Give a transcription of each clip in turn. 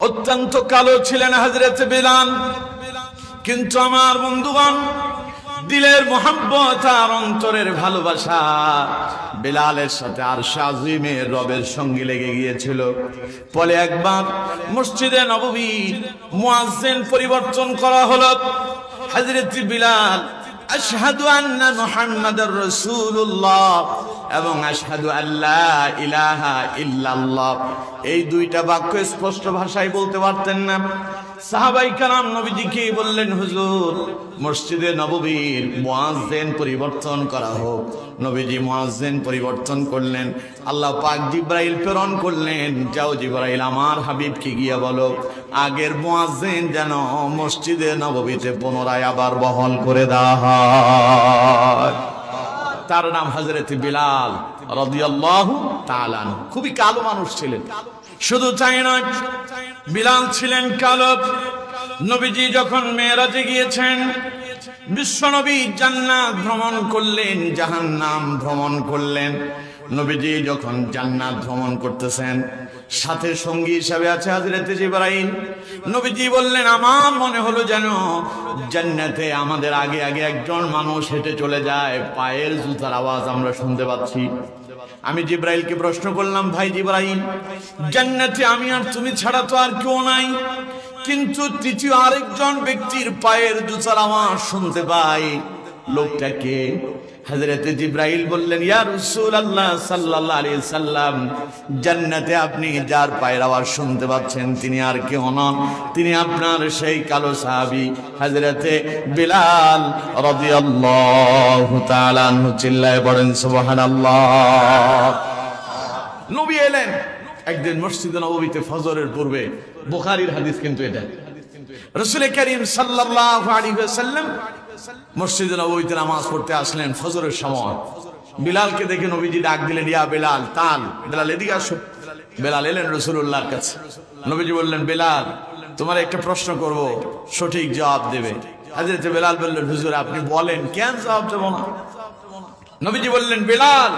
অত্যন্ত কালো ছিলেন হযরত বিলাল। কিন্তু আমার বন্ধুগণ, দিলের মোহাব্বত আর অন্তরের ভালোবাসা বিলালের সাথে আরশ আজিমের রবের সঙ্গে লেগে গিয়েছিল। ফলে একবার মসজিদে নববীর মুয়াজ্জিন পরিবর্তন করা হলো। হযরত বিলাল আশহাদু আন্না মুহাম্মাদুর রাসূলুল্লাহ এবং আশহাদু আল্লা ইলাহা ইল্লাল্লাহ এই দুইটা বাক্য স্পষ্ট ভাষায় বলতে পারতেন না। সাহাবায়ে কেরাম নবীজিকে বললেন, হুজুর মসজিদে নববীর মুয়াজ্জিন পরিবর্তন করা হোক। নবীজি মুয়াজ্জিন পরিবর্তন করলেন। আল্লাহ পাক জিবরাইল প্রেরণ করলেন, যাও জিবরাইল আমার হাবিবকে গিয়ে বলো আগের মুয়াজ্জিন যেন মসজিদে নববীতে পুনরায় আবার বহাল করে দেওয়া হয়। তার নাম হযরত বিলাল রাদিয়াল্লাহু তাআলা আনহু। খুবই কালো মানুষ ছিলেন। শুধু তাই নয়, বিলাল ছিলেন কালো। নবীজি যখন মেরাজে গিয়েছেন, বিশ্বনবী জান্নাত ভ্রমণ করলেন, জাহান্নাম ভ্রমণ করলেন। নবীজি যখন জান্নাত ভ্রমণ করতেছেন, সাথে সঙ্গী হিসাবে আছে হযরত জিবরাইল। নবীজি বললেন, আমার মনে হলো যেন জান্নাতে আমাদের আগে আগে একজন মানুষ হেঁটে চলে যায়, পায়ের জুতার আওয়াজ আমরা শুনতে পাচ্ছি। আমি জিবরাইলকে প্রশ্ন করলাম, ভাই জিবরাইল, জান্নাতে আমি আর তুমি ছাড়া তো আর কেউ নাই, কিন্তু তৃতীয় আরেকজন ব্যক্তির পায়ের জুতার আওয়াজ শুনতে পাই, লোকটাকে? হযরত জিবরাইল বললেন, ইয়া রাসূলুল্লাহ সাল্লাল্লাহু আলাইহি সাল্লাম, জান্নাতে আপনি যার পায়ের আওয়াজ শুনতে পাচ্ছেন তিনি আর কেউ নন, তিনি আপনার সেই কালো সাহাবী হযরত বিলাল রাদিয়াল্লাহু তাআলা আনহু। চিল্লায়ে পড়েন সুবহানাল্লাহ। নবী এলেন একদিন মসজিদে নববীতে ফজরের পূর্বে। বুখারীর হাদিস কিন্তু এটা। রাসূল করিম সাল্লাল্লাহু আলাইহি ওয়াসাল্লাম মসজিদে নববীতে নামাজ পড়তে আসলেন ফজরের সময়। বিলালকে দেখে নবীজি ডাক দিলেন, ইয়া বিলাল তাল, বিলাল এদিকে আসো। বিলাল এলেন রাসূলুল্লাহর কাছে। নবীজি বললেন, বিলাল তোমার একটা প্রশ্ন করব, সঠিক জবাব দেবে। হযরত বিলাল বললেন, হুজুর আপনি বলেন, কেন জবাব দেব না? নবীজি বললেন, বিলাল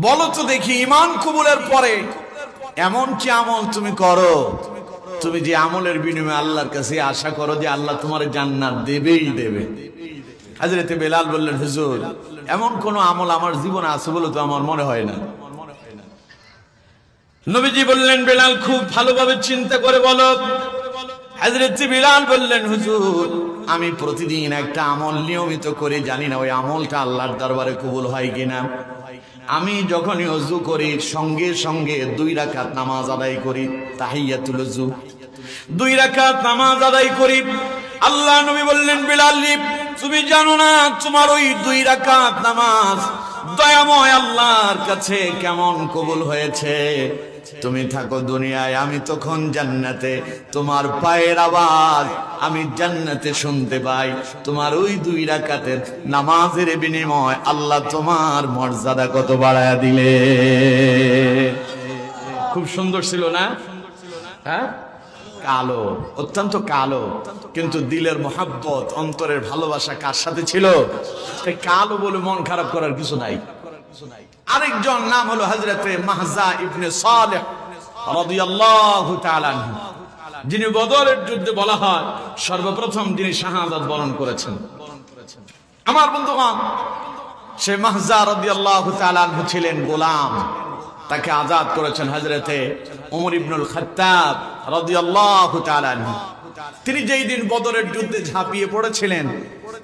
বলো তো দেখি, ঈমান কবুলের পরে এমন কি আমল তুমি করো, তুমি যে আমলের বিনিময়ে আল্লাহর কাছে আশা করো যে আল্লাহ তোমার জান্নাত দেবেই দেবে? হযরত বিলাল বললেন, হুজুর এমন কোন আমল আমার জীবনে আছে বলে তো আমার মনে হয় না। নবীজি বললেন, বিলাল খুব ভালোভাবে চিন্তা করে বলো। হযরত বিলাল বললেন, হুজুর আমি প্রতিদিন একটা আমল নিয়মিত করে, জানি না ওই আমলটা আল্লাহর দরবারে কবুল হয় কিনা। আমি যখনই ওযু করি সঙ্গে সঙ্গে 2 রাকাত নামাজ আদায় করি, তাহিয়াতুল ওযু 2 রাকাত নামাজ আদায় করি। আল্লাহ নবী বললেন, বিলাল তুমি জানো না তোমার ওই 2 রাকাত নামাজ দয়াময় আল্লাহর কাছে কেমন কবুল হয়েছে? তুমি থাকো দুনিয়ায়, আমি তখন জান্নাতে, তোমার পায়ের আওয়াজ আমি জান্নাতে শুনতে পাই। তোমার ওই 2 রাকাতের নামাজের বিনিময় আল্লাহ তোমার মর্যাদা কত বাড়ায়া দিলে। খুব সুন্দর ছিল না? হ্যাঁ, কালো, অত্যন্ত কালো, কিন্তু দিলের মোহাব্বত অন্তরের ভালোবাসা কার সাথে ছিল? কালো বলে মন খারাপ করার কিছু নাই। আরেকজন নাম হলো হযরত মাহজা ইবনে সালেহ রাদিয়াল্লাহু তাআলা আনহু, যিনি বদরের যুদ্ধে বলা হয় সর্বপ্রথম যিনি শাহাদাত বরণ করেছেন। আমার বন্ধুগণ, সে মাহজা রাদিয়াল্লাহু তাআলা আনহু ছিলেন গোলাম, তাকে আজাদ করেছেন হযরত ওমর ইবনুল খাত্তাব রাদিয়াল্লাহু তাআলা আনহু। তিনি যেই দিন বদরের যুদ্ধে ঝাঁপিয়ে পড়েছিলেন,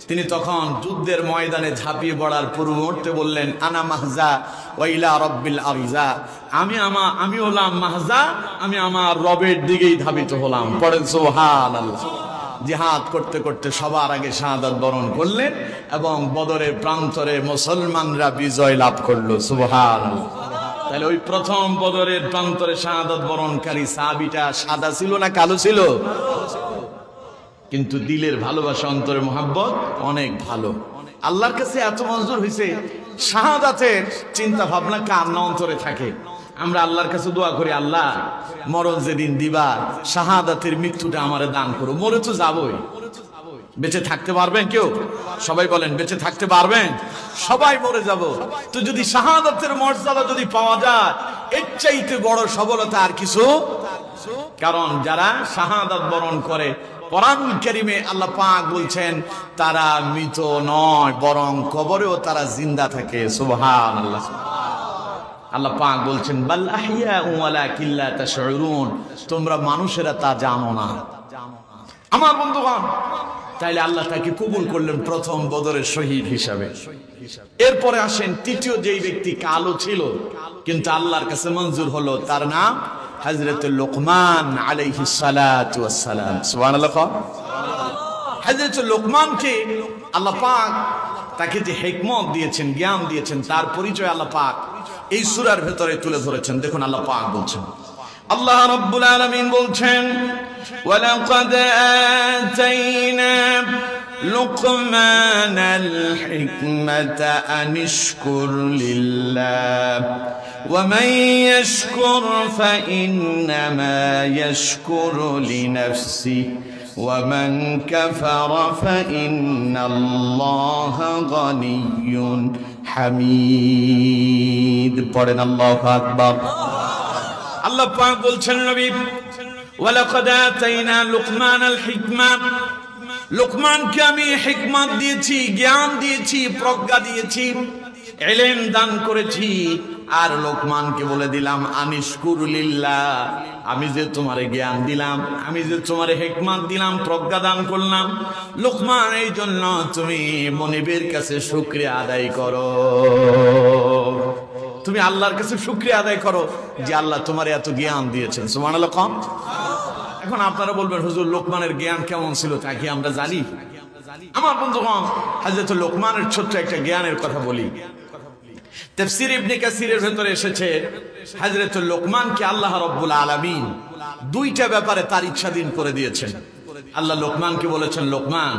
তিনি তখন যুদ্ধের ময়দানে ঝাঁপিয়ে পড়ার পূর্ব মুহূর্তে বললেন, আনা মাহজা ওয়া ইলা রাব্বিল আরজা, আমি হলাম মাহজা, আমি আমার রবের দিকেই ধাবিত হলাম। পড়েন সুবহানাল্লাহ। জিহাদ করতে করতে সবার আগে শাহাদাত বরণ করলেন এবং বদরের প্রান্তরে মুসলমানরা বিজয় লাভ করলো। সুবহানাল্লাহ। তাহলে ওই প্রথম বদরের প্রান্তরে শাহাদাত বরণকারী সাহাবীটা সাদা ছিল না কালো ছিল? কিন্তু দিলের ভালোবাসা, অন্তরের মোহাব্বত অনেক ভালো। আল্লাহর কাছে এত মঞ্জুর হয়েছে, শাহাদাতের চিন্তা ভাবনা কার না অন্তরে থাকে। আমরা আল্লাহর কাছে দোয়া করি, আল্লাহ মরণ যেদিন দিবা শাহাদাতের মৃত্যুটা আমারে দান করো। মরে তো যাবই, বেঁচে থাকতে পারবেন কেউ? সবাই বলেন, বেঁচে থাকতে পারবেন? সবাই মরে যাব। তো যদি শাহাদাতের মর্যাদা যদি পাওয়া যায়, এর চাইতে বড় সফলতা আর কিছু কারণ যারা শাহাদাত বরণ করে কোরআনুল কারীমে আল্লাহ পাক বলছেন তারা মৃত নয়, বরং কবরেও তারা জিন্দা থাকে। সুবহানাল্লাহ। আল্লাহ পাক বলছেন বাল আহইয়া ওয়ালাকিন লা তাশউরুন, তোমরা মানুষেরা তা জানো না। আমার বন্ধুগণ, তাইলে আল্লাহ তাকে কবুল করলেন প্রথম বদরের শহীদ হিসাবে। এরপরে আসেন তৃতীয় যেই ব্যক্তি কালো ছিল কিন্তু আল্লাহর কাছে মঞ্জুর হলো, তার নাম হযরত লোকমান আলাইহিস সালাতু ওয়াস সালাম। সুবহানাল্লাহ। হযরত লোকমানকে আল্লাহ পাক তাকে যে হিকমত দিয়েছেন, জ্ঞান দিয়েছেন, তার পরিচয় আল্লাহ পাক এই সূরার ভেতরে তুলে ধরেছেন। দেখুন আল্লাহ পাক বলছেন, আল্লাহ রাব্বুল আলামিন বলছেন ওয়ালাকাদ আতাইনা লুকমানাল হিকমাতা আনিশকুর লিল্লাহ ওয়া মান ইয়াশকুর ফাইন্নামা ইয়াশকুরু লিনাফসিহি ওয়া মান কাফারা ফাইন্নাল্লাহা গানিয়্যুন হামিদ। পড়েন আল্লাহু আকবার। আল্লাহ পাক বলছেন নবী ওয়ালাকাদ আতাইনা লুকমানাল হিকমা, লোকমানকে আমি হিকমত দিয়েছি, জ্ঞান দিয়েছি, প্রজ্ঞা দিয়েছি, ইলম দান করেছি। আর লোকমানকে বলে দিলাম আনিশকুরু লিল্লাহ, আমি যে তোমারে জ্ঞান দিলাম, আমি যে তোমারে হিকমত দিলাম, প্রজ্ঞা দান করলাম, লোকমান এই জন্য তুমি মনিবের কাছে শুকরিয়া আদায় করো। তুমি আল্লাহর কাছে শুকরিয়া আদায় করো যে আল্লাহ তোমার এত জ্ঞান দিয়েছেন। সুবহানাল্লাহ। কম। এখন আপনারা বলবেন হুজুর লোকমানের জ্ঞান কেমন ছিল তা কি আমরা জানি? আমার বন্ধুগণ, হযরত লোকমানের ছোট্ট একটা জ্ঞানের কথা বলি। তাফসীর ইবনে কাসিরের ভেতরে এসেছে হযরত লোকমানকে আল্লাহ রাব্বুল আলামিন দুইটা ব্যাপারে তার ইচ্ছাধীন করে দিয়েছেন। আল্লাহ লোকমানকে বলেছেন, লোকমান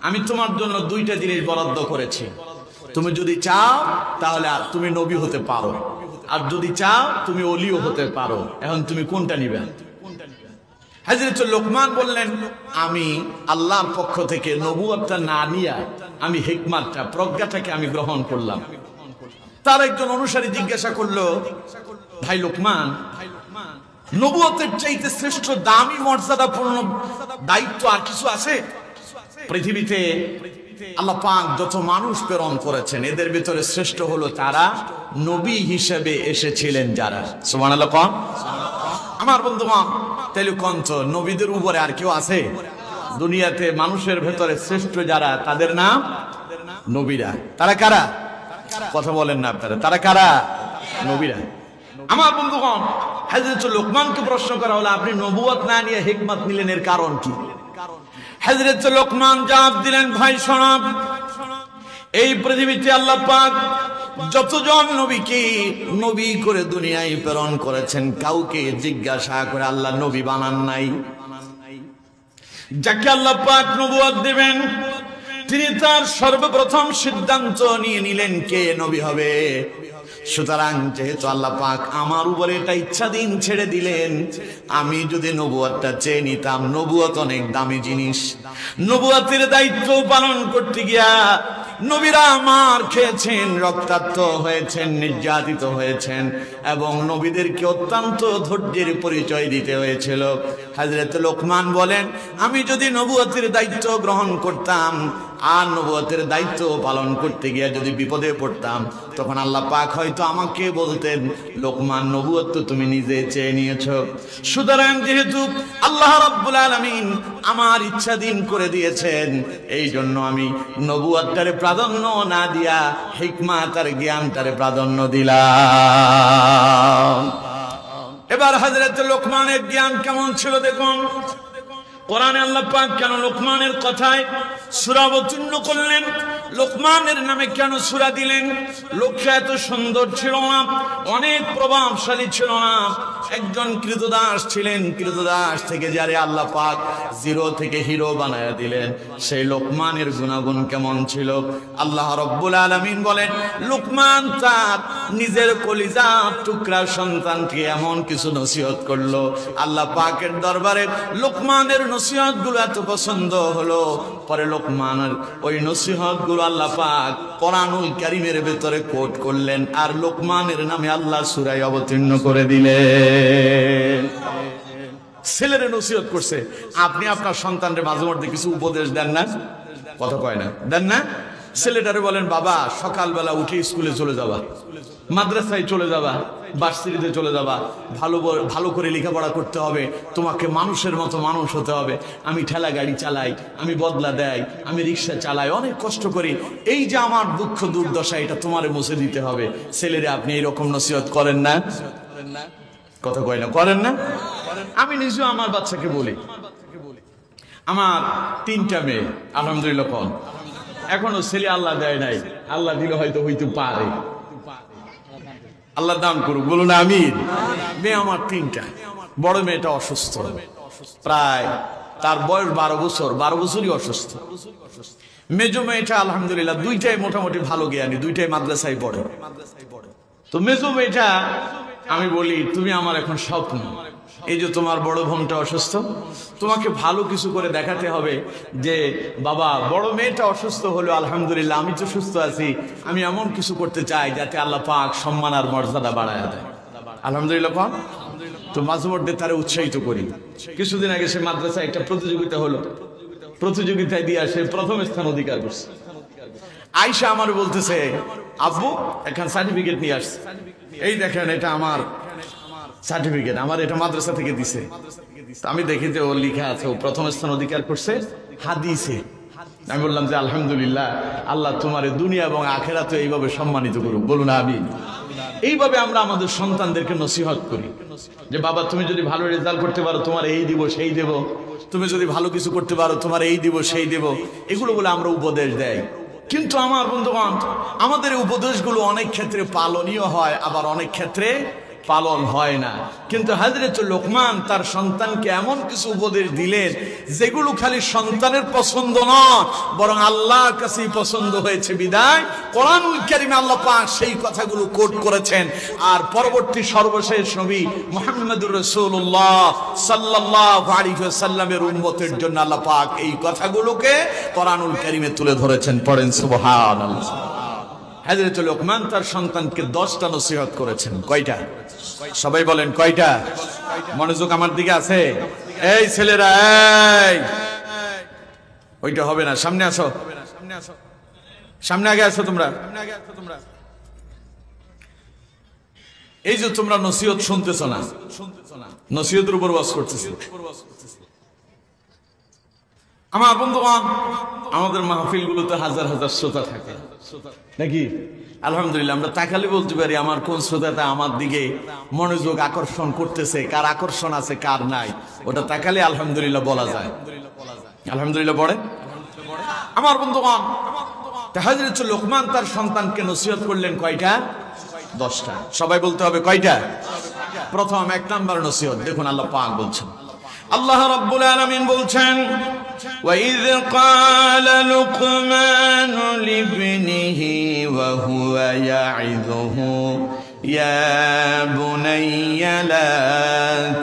আমি তোমার জন্য দুইটা জিনিস বরাদ্দ করেছি, তুমি যদি চাও তাহলে তুমি নবী হতে পারো, আর যদি চাও তুমি ওলিও হতে পারো। এখন তুমি কোনটা নিবে? হযরত লোকমান বললেন, আমি আল্লাহর পক্ষ থেকে নবুয়তটা না নিয়া আমি হিকমতটা, প্রজ্ঞাটাকে আমি গ্রহণ করলাম। তার একজন অনুসারী জিজ্ঞাসা করলো, ভাই লোকমান, নবুয়তের চাইতে শ্রেষ্ঠ দামি মর্যাদাপূর্ণ দায়িত্ব আর কিছু আছে? পৃথিবীতে আল্লাহ পাক যত মানুষ প্রেরণ করেছেন এদের ভিতরে শ্রেষ্ঠ হলো তারা নবী হিসেবে এসেছিলেন যারা। সুবহানাল্লাহ। আমার বন্ধুগণ, তাইলে কঞ্চ নবীদের উপরে আর কেউ আছে দুনিয়াতে? মানুষের ভেতরে শ্রেষ্ঠ যারা তাদের নাম নবীরা। তারা কারা? কথা বলেন না আপনারা, তারা কারা? নবীরা। আমার বন্ধুগণ, হযরত লোকমানকে প্রশ্ন করা হলো, আপনি নবুয়ত না নিয়ে হিকমত নিলেন, এর কারণ কি? হযরত লোকমান জবাব দিলেন, ভাই শোনো, এই পৃথিবীতে আল্লাহ পাক যতজন নবীকে নবী করে দুনিয়ায় প্রেরণ করেছেন কাউকে জিজ্ঞাসা করে আল্লাহ নবী বানান নাই। যাকে আল্লাহ পাক নবুয়ত দিবেন তিনি তার সর্বপ্রথম সিদ্ধান্ত নিয়ে নিলেন কে নবী হবে। সুতরাং যেহেতু আল্লাহ পাক আমার উপরে এটা ইচ্ছাধীন ছেড়ে দিলেন, আমি যদি নবুয়তটা চেয়ে নিতাম, নবুয়ত অনেক দামি জিনিস, নবুয়তের দায়িত্ব পালন করতে গিয়া নবীরা মার খেয়েছেন, রক্তাক্ত হয়েছেন, নির্যাতিত হয়েছেন এবং নবীদেরকে অত্যন্ত ধৈর্যের পরিচয় দিতে হয়েছিল। হযরত লোকমান বলেন, আমি যদি নবুয়তের দায়িত্ব গ্রহণ করতাম আর নবুয়তের দায়িত্ব পালন করতে গিয়ে যদি বিপদে পড়তাম, তখন আল্লাহ পাক হয়তো আমাকে বলতেন, লোকমান নবুয়ত তো তুমি নিজে চেয়ে নিয়েছো। সুতরাং যেহেতু আল্লাহ রাব্বুল আলামিন আমার ইচ্ছাধীন করে দিয়েছেন, এই জন্য আমি নবুয়তটারে প্রাধান্য না দিয়া হিকমত আর জ্ঞানটারে প্রাধান্য দিলাম। এবার হযরত লোকমানের জ্ঞান কেমন ছিল দেখুন। কোরআনে আল্লাহ পাক কেন লোকমানের কথায় সূরা অবতীর্ণ করলেন, লোকমানের নামে কেন সূরা দিলেন? লোকটা এত সুন্দর ছিল না, অনেক প্রভাবশালী ছিল না, একজন কৃতদাস ছিলেন। কৃতদাস থেকে যারে আল্লাহ পাক জিরো থেকে হিরো বানায়া দিলেন, সেই লোকমানের গুণাগুণ কেমন ছিল? আল্লাহ রাব্বুল আলামিন বলেন, লোকমান তার নিজের কলিজার টুকরা সন্তানকে এমন কিছু নসিহত করলো, আল্লাহ পাকের দরবারে লোকমানের নসিহত গুলো এত পছন্দ হলো, পরে লোকমানের ওই নসিহত গুলো আল্লাহ পাক কোরআনুল কারীমের ভেতরে কোট করলেন, আর লোকমানের নামে আল্লাহ সূরা অবতীর্ণ করে দিলেন। ছেলেরে নসিহত করছে। আপনি আপনার সন্তানরে মাঝে মধ্যে কিছু উপদেশ দেন না? কথা কয় না, দেন না? ছেলেটারে বলেন, বাবা সকালবেলা উঠে স্কুলে চলে যাবা, মাদ্রাসায় চলে যাবা, ভার্সিটিতে চলে যাবা, ভালো করে লেখাপড়া করতে হবে, তোমাকে মানুষের মতো মানুষ হতে হবে। আমি ঠেলা গাড়ি চালাই, আমি বদলা দেয়, আমি রিক্সা চালাই, অনেক কষ্ট করি, এই যে আমার দুঃখ দুর্দশা, এটা তোমারে মুছে দিতে হবে। ছেলেরে আপনি এইরকম নসিহত করেন না? কথা কয় না, করেন না? আমি নিজেও আমার বাচ্চাকে বলি, আমার 3টা মেয়ে আলহামদুলিল্লাহ, কোন এখনো ছেলে আল্লাহ দেয় নাই, আল্লাহ দিলে হয়তো হইতে পারে, আল্লাহ দান করুক, বলুন আমিন। মেয়ে আমার 3টা। বড় মেয়েটা অসুস্থ, প্রায় তার বয়স 12 বছর, 12 বছরই অসুস্থ। মেজো মেয়েটা আলহামদুলিল্লাহ 2টাই মোটামুটি ভালো জ্ঞানী, 2টাই মাদ্রাসায় পড়ে। তো মেজো মেয়েটা আমি বলি, তুমি আমার এখন স্বপ্ন, এই যে তোমার বড় বোনটা অসুস্থ, তোমাকে ভালো কিছু করে দেখাতে হবে যে বাবা বড় মেয়েটা অসুস্থ হলো, আলহামদুলিল্লাহ আমি তো সুস্থ আছি, আমি এমন কিছু করতে চাই যাতে আল্লাহ পাক সম্মান আর মর্যাদা বাড়ায় দেয়। আলহামদুলিল্লাহ পাক। তো মাঝে মধ্যে তারা উৎসাহিত করি। কিছুদিন আগে সে মাদ্রাসায় একটা প্রতিযোগিতা হলো, প্রতিযোগিতায় দিয়ে সে প্রথম স্থান অধিকার করছে। আয়শা আমার বলতেছে, আব্বু এখন সার্টিফিকেট নিয়ে আসছে, এই দেখেন এটা আমার সার্টিফিকেট, আমার এটা মাদ্রাসা থেকে দিছে। আমি দেখি যে ওর লেখা আছে ও প্রথম স্থান অধিকার করছে হাদিসে। আমি বললাম যে আলহামদুলিল্লাহ, আল্লাহ তোমার দুনিয়া এবং আখিরাতে এইভাবে সম্মানিত করুক, বলুন আমিন। এইভাবে আমরা আমাদের সন্তানদেরকে নসিহত করি যে বাবা তুমি যদি ভালো রেজাল্ট করতে পারো তোমার এই দিব সেই দেব, তুমি যদি ভালো কিছু করতে পারো তোমার এই দিব সেই দেব, এগুলো বলে আমরা উপদেশ দেই। কিন্তু আমার বন্ধুগণ, আমাদের উপদেশগুলো অনেক ক্ষেত্রে পালনীয় হয়, আবার অনেক ক্ষেত্রে পালন হয় না। কিন্তু হযরত লোকমান তার সন্তানকে এমন কিছু উপদেশ দিলেন যেগুলো খালি সন্তানের পছন্দ নয়, বরং আল্লাহর কাছেই পছন্দ হয়েছে বিদায় কোরআনুল কারীমে আল্লাহ পাক সেই কথাগুলো কোট করেছেন। আর পরবর্তী সর্বশেষ নবী মুহাম্মদুর রাসূলুল্লাহ সাল্লাল্লাহু আলাইহি ওয়াসাল্লামের উম্মতের জন্য আল্লাহ পাক এই কথাগুলোকে কোরআনুল কারীমে তুলে ধরেছেন। পড়েন সুবহানাল্লাহ। হযরত লোকমান তার সন্তানকে 10টা নসিহত করেছেন। কয়টা? সবাই বলেন কয়টা? মনোযোগ আমার দিকে আছে? এই ছেলেরা, এই ওইটা হবে না, সামনে আসো, সামনে আগে আসো তোমরা। এই যে তোমরা নসিহত শুনতেছো না, নসিহতের উপর ওয়াজ করতেছি। আমার বন্ধুগণ, আমাদের মাহফিলগুলোতে হাজার হাজার শ্রোতা থাকে নাকি? আলহামদুলিল্লাহ, আমরা তাকালে বলতে পারি আমার কোন শ্রোতাটা আমার দিকে মনোযোগ আকর্ষণ করতেছে, কার আকর্ষণ আছে কার নাই, ওটা তাকালে আলহামদুলিল্লাহ বলা যায়। আলহামদুলিল্লাহ পড়ে। আমার বন্ধুগণ, হযরত লোকমান তার সন্তানকে নসিহত করলেন কয়টা? 10টা। সবাই বলতে হবে কয়টা? প্রথম 1 নাম্বার নসিহত দেখুন আল্লাহ পাক বলছেন, আল্লাহ রাব্বুল আলামিন বলছেন, وَإِذْ قَالَ لُقْمَانُ لِابْنِهِ وَهُوَ يَعِظُهُ يَا بُنَيَّ لَا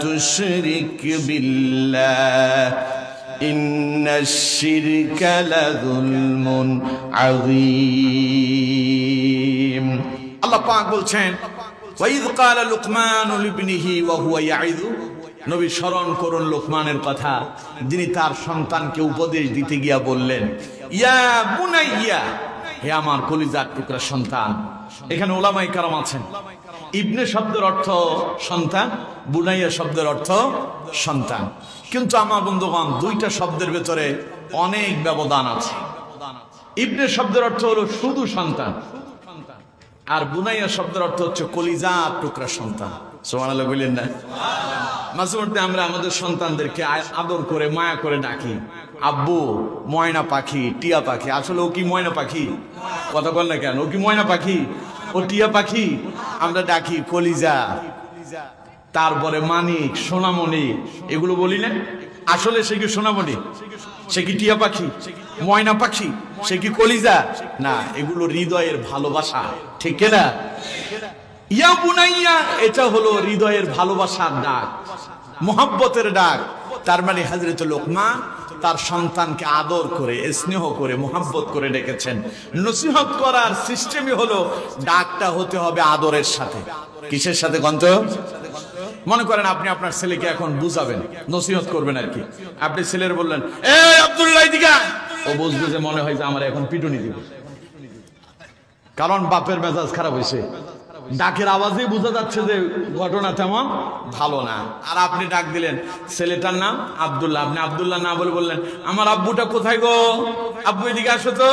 تُشْرِكْ بِاللَّهِ إِنَّ الشِّرْكَ لَظُلْمٌ عَظِيمٌ। আল্লাহ পাক বলছেন, وَإِذْ قَالَ لُقْمَانُ لِابْنِهِ وَهُوَ يَعِظُهُ। নবী স্মরণ করুন লোকমানের কথা, যিনি তার সন্তানকে উপদেশ দিতে গিয়া বললেন, ইয়া বুনাইয়া, হে আমার কলিজার টুকরা সন্তান। এখানে ওলামায়ে কেরাম আছেন, ইবনে শব্দের অর্থ সন্তান, বুনাইয়া শব্দের অর্থ সন্তান। কিন্তু আমার বন্ধুগণ, 2টা শব্দের ভেতরে অনেক ব্যবধান আছে। ইবনে শব্দের অর্থ হলো শুধু সন্তান, আর বুনাইয়া শব্দের অর্থ হচ্ছে কলিজার টুকরা সন্তান। সুবহানাল্লাহ বলেন না? মাঝে মধ্যে আমরা আমাদের সন্তানদেরকে আদর করে মায়া করে ডাকি, আব্বু ময়না পাখি, টিয়া পাখি। আসলে ও কি ময়না পাখি? কথা বল না কেন? ও কি ময়না পাখি? ও টিয়া পাখি? আমরা ডাকি কলিজা, তারপরে মানিক, সোনামণি, এগুলো বলি না? আসলে সে কি সোনামণি? সে কি টিয়া পাখি? ময়না পাখি? সে কি কলিজা? না, এগুলো হৃদয়ের ভালোবাসা, ঠিক কিনা? ইয়া বুনাইয়া, এটা হলো হৃদয়ের ভালোবাসার ডাক, মোহাব্বতের ডাক। তার মানে হযরত লোকমান তার সন্তানকে আদর করে, স্নেহ করে, মোহাব্বত করে ডেকেছেন। নসিহত করার সিস্টেমই হলো ডাকটা হতে হবে আদরের সাথে। কিসের সাথে? গন্ত মনে করেন আপনি আপনার ছেলেকে এখন বুঝাবেন, নসিহত করবেন আর কি। আপনি ছেলের বললেন, এ আব্দুল্লাহ এদিকে, ও বুঝবে যে মনে হয় যে আমার এখন পিটুনি দিবে, কারণ বাপের মেজাজ খারাপ হয়েছে, ডাকের আওয়াজেই বোঝা যাচ্ছে যে ঘটনা তেমন ভালো না। আর আপনি ডাক দিলেন, ছেলেটার নাম আব্দুল্লাহ, আপনি আব্দুল্লাহ না বলে বললেন, আমার আব্বুটা কোথায় গো, আব্বু এদিকে আসো তো।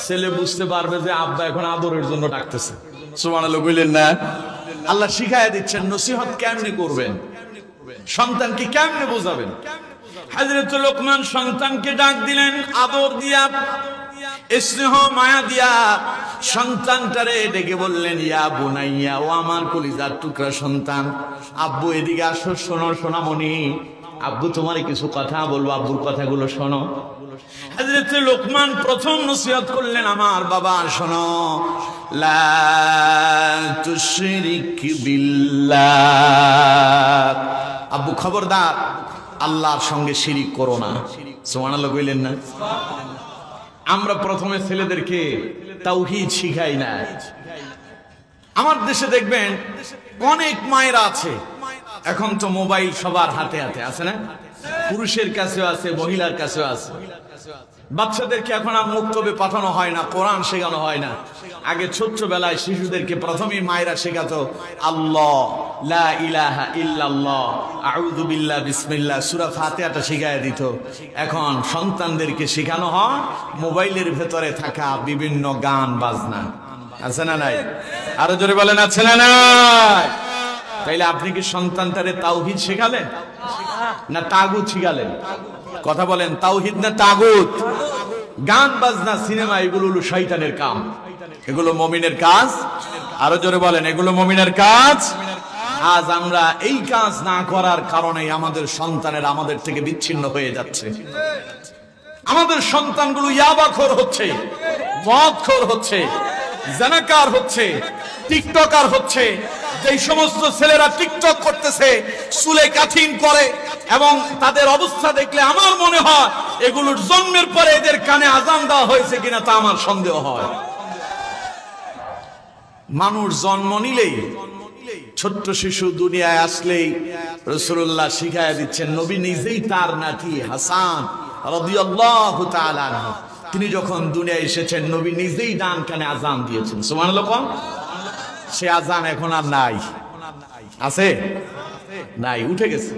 ছেলে বুঝতে পারবে যে আব্বা এখন আদরের জন্য ডাকতেছে। সুবহানাল্লাহ বললেন না? আল্লাহ শিখাইয়া দিচ্ছেন নসিহত কেমনে করবেন, সন্তানকে কেমনে বোঝাবেন। হযরত লোকমান সন্তানকে ডাক দিলেন আদর দিয়া, স্নেহ মায়া দিয়া, সন্তানটারে ডেকে বললেন, ইয়া বুনাইয়া, ও আমার কলিজার টুকরা সন্তান, আব্বু এদিকে আসো, শোনো সোনামণি, আব্বু তোমারে কিছু কথা বলবো, আব্বুর কথাগুলো শোনো। হযরত লোকমান প্রথম নসিহত করলেন, আমার বাবা শোনো, লা তুশরিক বিল্লাহ, আব্বু খবরদার আল্লাহর সঙ্গে শিরিক করো না। সুবহানাল্লাহ কইলেন না? আমরা প্রথমে ছেলেদেরকে তাওহীদ শিখাই না। আমার দেশে দেখবেন অনেক মায়েরা আছে, এখন তো মোবাইল সবার হাতে হাতে আছে না, পুরুষের কাছেও আছে, মহিলার কাছেও আছে। বাচ্চাদেরকে এখন আর মুক্তবে পাঠানো হয় না, কোরআন শেখানো হয় না। আগে ছোট্টবেলায় শিশুদেরকে প্রথমেই মায়েরা শেখাতো আল্লাহ, লা ইলাহা ইল্লাল্লাহ, আউযু বিল্লাহ, বিসমিল্লাহ, সূরা ফাতিহাটা শিখায় দিত। এখন সন্তানদেরকে শেখানো হয় মোবাইলের ভেতরে থাকা বিভিন্ন গান বাজনা। আছে না নাই? আরো জোরে বলেন, আছে না নাই? তাইলে আপনি কি সন্তানটারে তাওহীদ শেখালেন না তাগুত শিখালেন? কথা বলেন, তাওহীদ না তাগুত? গান বাজনা, সিনেমা, এগুলো হলো শয়তানের কাম, এগুলো মুমিনের কাজ। আরো জোরে বলেন, এগুলো মুমিনের কাজ। আজ আমরা এই কাজ না করার কারণে আমাদের সন্তানের আমাদের থেকে বিচ্ছিন্ন হয়ে যাচ্ছে। আমাদের সন্তানগুলো ইয়াবাখোর হচ্ছে, মদখোর হচ্ছে, জানাকার হচ্ছে, টিকটকার হচ্ছে। যে সমস্ত ছেলেরা টিকটক করতেছে, চুলে কাঠিন করে, এবং তাদের অবস্থা দেখলে আমার মনে হয় এগুলোর জন্মের পরে এদের কানে আজান দেওয়া হয়েছে কিনা তা আমার সন্দেহ হয়। মানুষ জন্ম নিলেই, ছোট্ট শিশু দুনিয়ায় আসলেই রাসূলুল্লাহ শিখায়া দিচ্ছেন, নবী নিজেই তার নাতি হাসান রাদিয়াল্লাহু তাআলা আনহু, তিনি যখন দুনিয়ায় এসেছেন নবী নিজেই ডান কানে আজান দিয়েছেন। সুবহানাল্লাহ। সে আজান এখন আর নাই, আছে? নাই, উঠে গেছে,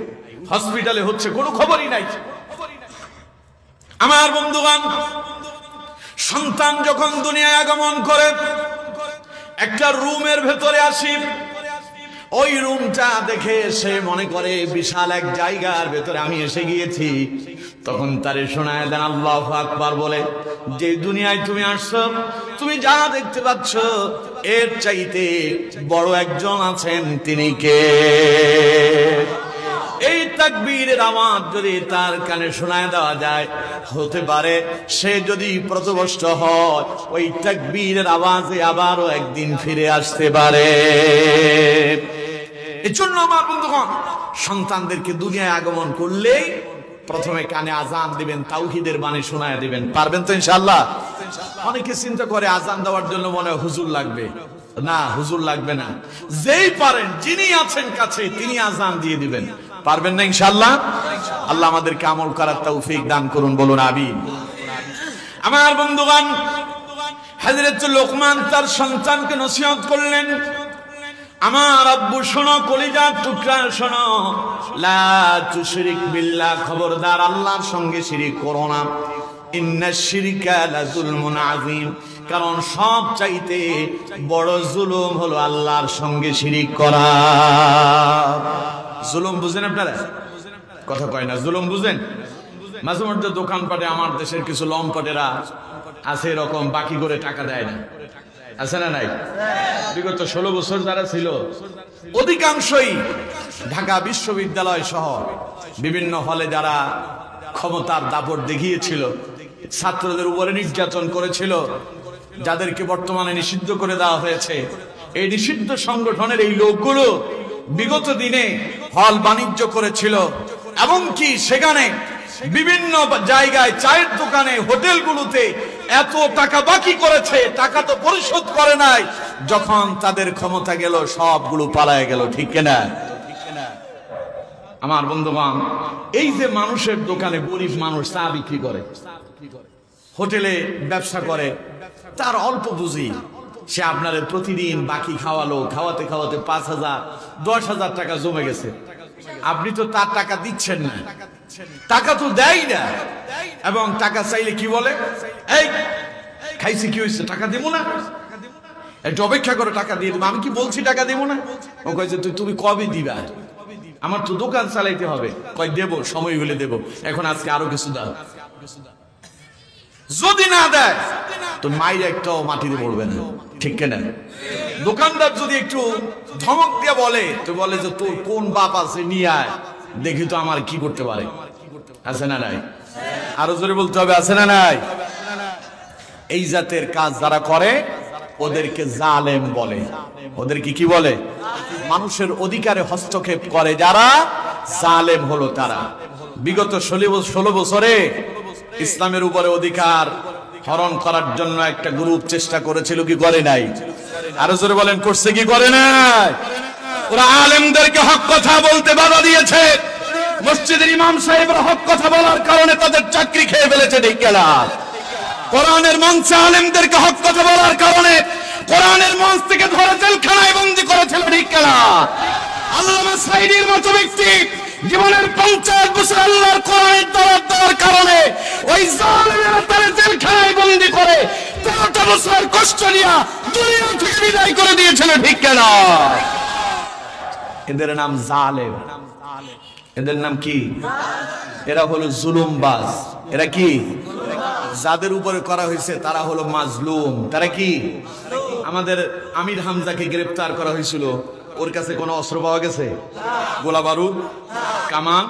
হসপিটালে হচ্ছে, কোনো খবরই নাই। আমার বন্ধুগণ, সন্তান যখন দুনিয়ায় আগমন করে, একটা রুমের ভেতরে আসি, ওই রুমটা দেখে সে মনে করে বিশাল এক জায়গার ভেতরে আমি এসে গিয়েছি। তখন তারে শোনায় দেন আল্লাহু আকবার বলে, যে দুনিয়ায় তুমি আসছো, তুমি যা দেখতে পাচ্ছ এর চাইতে বড় একজন আছেন, তিনি কে? এই তাকবীরের আওয়াজ যদি তার কানে শোনায় দেওয়া যায়, হতে পারে সে যদি প্রতবষ্ট হয়, ওই তাকবীরের আওয়াজে আবারও একদিন ফিরে আসতে পারে। এজন্য আমার বন্ধুগণ, সন্তানদেরকে দুনিয়ায় আগমন করলেই প্রথমে কানে আজান দিবেন, তাওহীদের বাণী শোনায় দিবেন। পারবেন তো ইনশাআল্লাহ? অনেকে চিন্তা করে আজান দেওয়ার জন্য মনে হয় হুজুর লাগবে। না, হুজুর লাগবে না, যেই পারেন, যিনি আছেন কাছে, তিনি আজান দিয়ে দিবেন। পারবেন না ইনশাআল্লাহ? আল্লাহ আমাদেরকে আমল করার তৌফিক দান করুন, বলুন আমিন। আমার বন্ধুগণ, হযরত লোকমান তার সন্তানকে নসিহত করলেন, আমার আব্বু শোনো, কলিজার টুকরা শোনো, লা তুশরিক বিল্লাহ, খবরদার আল্লাহর সঙ্গে শিরিক করো না। ইন্নাশ শিরকা লাযুলমুন আযীম, কারণ সব চাইতে বড় জুলুম হলো আল্লাহর সঙ্গে শিরিক করা। জুলুম বুঝেন আপনারা? কথা কয় না, জুলুম বুঝেন? মাঝে মধ্যে দোকানপাটে আমার দেশের কিছু লম্পটেরা আছে, এরকম বাকি করে টাকা দেয় না, আছে না নাই? বিগত 16 বছর যারা ছিল, অধিকাংশই ঢাকা বিশ্ববিদ্যালয় সহ বিভিন্ন হলে যারা ক্ষমতার দাপট দেখিয়েছিল, ছাত্রদের উপরে নির্যাতন করেছিল, যাদেরকে বর্তমানে নিষিদ্ধ করে দেওয়া হয়েছে, এই নিষিদ্ধ সংগঠনের এই লোকগুলো বিগত দিনে হল বাণিজ্য করেছিল, এবং কি সেখানে বিভিন্ন জায়গায়, চায়ের দোকানে, হোটেলগুলোতে এত টাকা বাকি করেছে, টাকা তো পরিশোধ করে নাই। যখন তাদের ক্ষমতা গেল, সবগুলো পালায় গেল, ঠিক কিনা? আমার বন্ধুগণ, এই যে মানুষের দোকানে গরিব মানুষ চা বিক্রি করে, হোটেলে ব্যবসা করে, তার অল্প পুঁজি, সে আপনাদের প্রতিদিন বাকি খাওয়ালো, খাওয়াতে খাওয়াতে 5,000 10,000 টাকা জমে গেছে। আপনি তো তার টাকা দিচ্ছেন না, টাকা তো দেয় না, এবং টাকা চাইলে কি বলে, এই খাইছি কি হয়েছে, টাকা দেবো না, একটু অপেক্ষা করে টাকা দিয়ে দেবো। আমি কি বলছি টাকা দেবো না? ও কয়েছে তুমি কবে দিবা, আমার তো দোকান চালাইতে হবে। কয় দেবো, সময় হলে দেবো, এখন আজকে আরো কিছু দাও। যদি না দেয় তো মাইরে একটাও মাটিতে পড়বে না, ঠিক কিনা? দোকানদার যদি একটু ধমক দিয়ে বলে, তো বলে যে তোর কোন বাপ আছে, নিয়ে আয় দেখি তো আমার কি করতে পারে। আছে না নাই? আরো জোরে বলতে হবে, আছে না নাই? এই জাতের কাজ যারা করে ওদেরকে জালেম বলে। ওদেরকে কি বলে? মানুষের অধিকারে হস্তক্ষেপ করে যারা, জালেম হলো তারা। বিগত 16 বছরে ইসলামের উপরে অধিকার হরণ করার জন্য একটা গ্রুপ চেষ্টা করেছিল, কি করে নাই? আরো জোরে বলেন, করছে কি করে নাই? ওরা আলেমদেরকে হক কথা বলতে বাধা দিয়েছে। মসজিদের ইমাম সাহেবরা হক কথা বলার কারণে তাদের চাকরি খেয়ে ফেলেছে, ঠিক কিনা? কোরআনের মঞ্চে আলেমদেরকে হক কথা বলার কারণে কোরআনের মঞ্চ থেকে ধরে জেলখানায় বন্দী করেছিল, ঠিক কিনা? আল্লামা সাঈদীর মতো ব্যক্তি জীবনের 50 বছর আল্লাহর কোরআনের দাওয়াত দেওয়ার কারণে ওই জালেমেরা তারে জেলখানায় বন্দী করে 13টা বছর কষ্ট নিয়ে দুনিয়া থেকে বিদায় করে দিয়েছিল, ঠিক কিনা? এদের নাম জালেম। এদের নাম কি? এরা হলো জুলুমবাজ। এরা কি? যাদের উপরে করা হয়েছে তারা হলো মাজলুম। তারা কি? আমাদের আমির হামজাকে গ্রেফতার করা হয়েছিল, ওর কাছে কোনো অস্ত্র পাওয়া গেছে? গোলা বারুদ, কামান,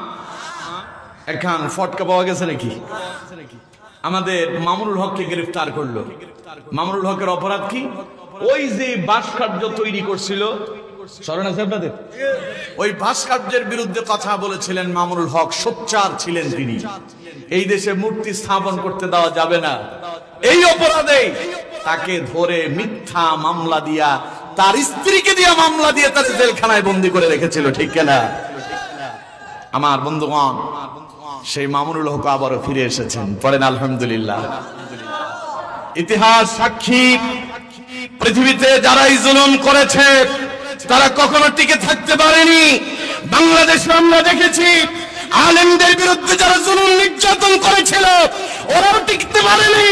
এখন ফটকা পাওয়া গেছে নাকি? আমাদের মামুনুল হককে গ্রেফতার করলো। মামুনুল হকের অপরাধ কি? ওই যে ভাস্কর্য তৈরি করছিল, স্মরণ আছে আপনাদের? ওই ভাস্কর্যের বিরুদ্ধে কথা বলেছিলেন মামুনুল হক, সোচ্চার ছিলেন তিনি। এই দেশে মূর্তি স্থাপন করতে দেওয়া যাবে না, এই অপরাধে তাকে ধরে মিথ্যা মামলা দিয়া, তার স্ত্রীকে দিয়া মামলা দিয়ে তাকে জেলখানায় বন্দী করে রেখেছিল, ঠিক কিনা? আমার বন্ধুগণ, সেই মামুনুল হক আবারও ফিরে এসেছেন, পড়েন আলহামদুলিল্লাহ। ইতিহাস সাক্ষী, পৃথিবীতে যারাই জুলুম করেছে তারা কখনো টিকে থাকতে পারেনি। বাংলাদেশে আমরা দেখেছি আলেমদের বিরুদ্ধে যারা জুলুম নির্যাতন করেছিল ওরাও টিকতে পারেনি।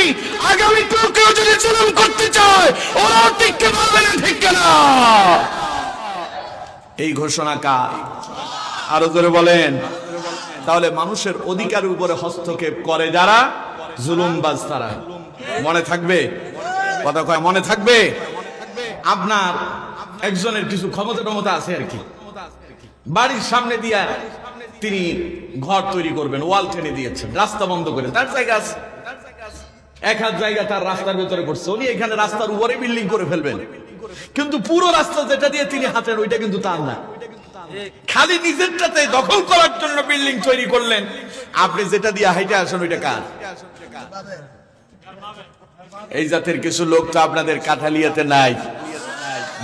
আগামী কেউ যদি জুলুম করতে চায় ওরাও টিকতে পারবে না, ঠিক কিনা? এই ঘোষণা কার? আরো জোরে বলেন। তাহলে মানুষের অধিকারের উপরে হস্তক্ষেপ করে যারা, জুলুমবাজ তারা। মনে থাকবে কথা কয়, মনে থাকবে। আপনার একজনের কিছু ক্ষমতা আছে আর কি, বাড়ির সামনে দিয়া তিনি ঘর তৈরি করবেন, ওয়াল টেনে দিয়েছেন, রাস্তা বন্ধ করে। তার জায়গা আছে, এক হাত জায়গা তার রাস্তার ভেতরে করছে, উনি এখানে রাস্তার উপরে বিল্ডিং করে ফেলবেন, কিন্তু পুরো রাস্তা যেটা দিয়ে তিনি হাঁটেন ওইটা কিন্তু তার না, খালি নিজেরটাতে দখল করার জন্য বিল্ডিং তৈরি করলেন। আপনি যেটা দিয়ে হাইটে আসেন ওইটা কার? এই জাতের কিছু লোক তো আপনাদের কাঠালিয়াতে নাই,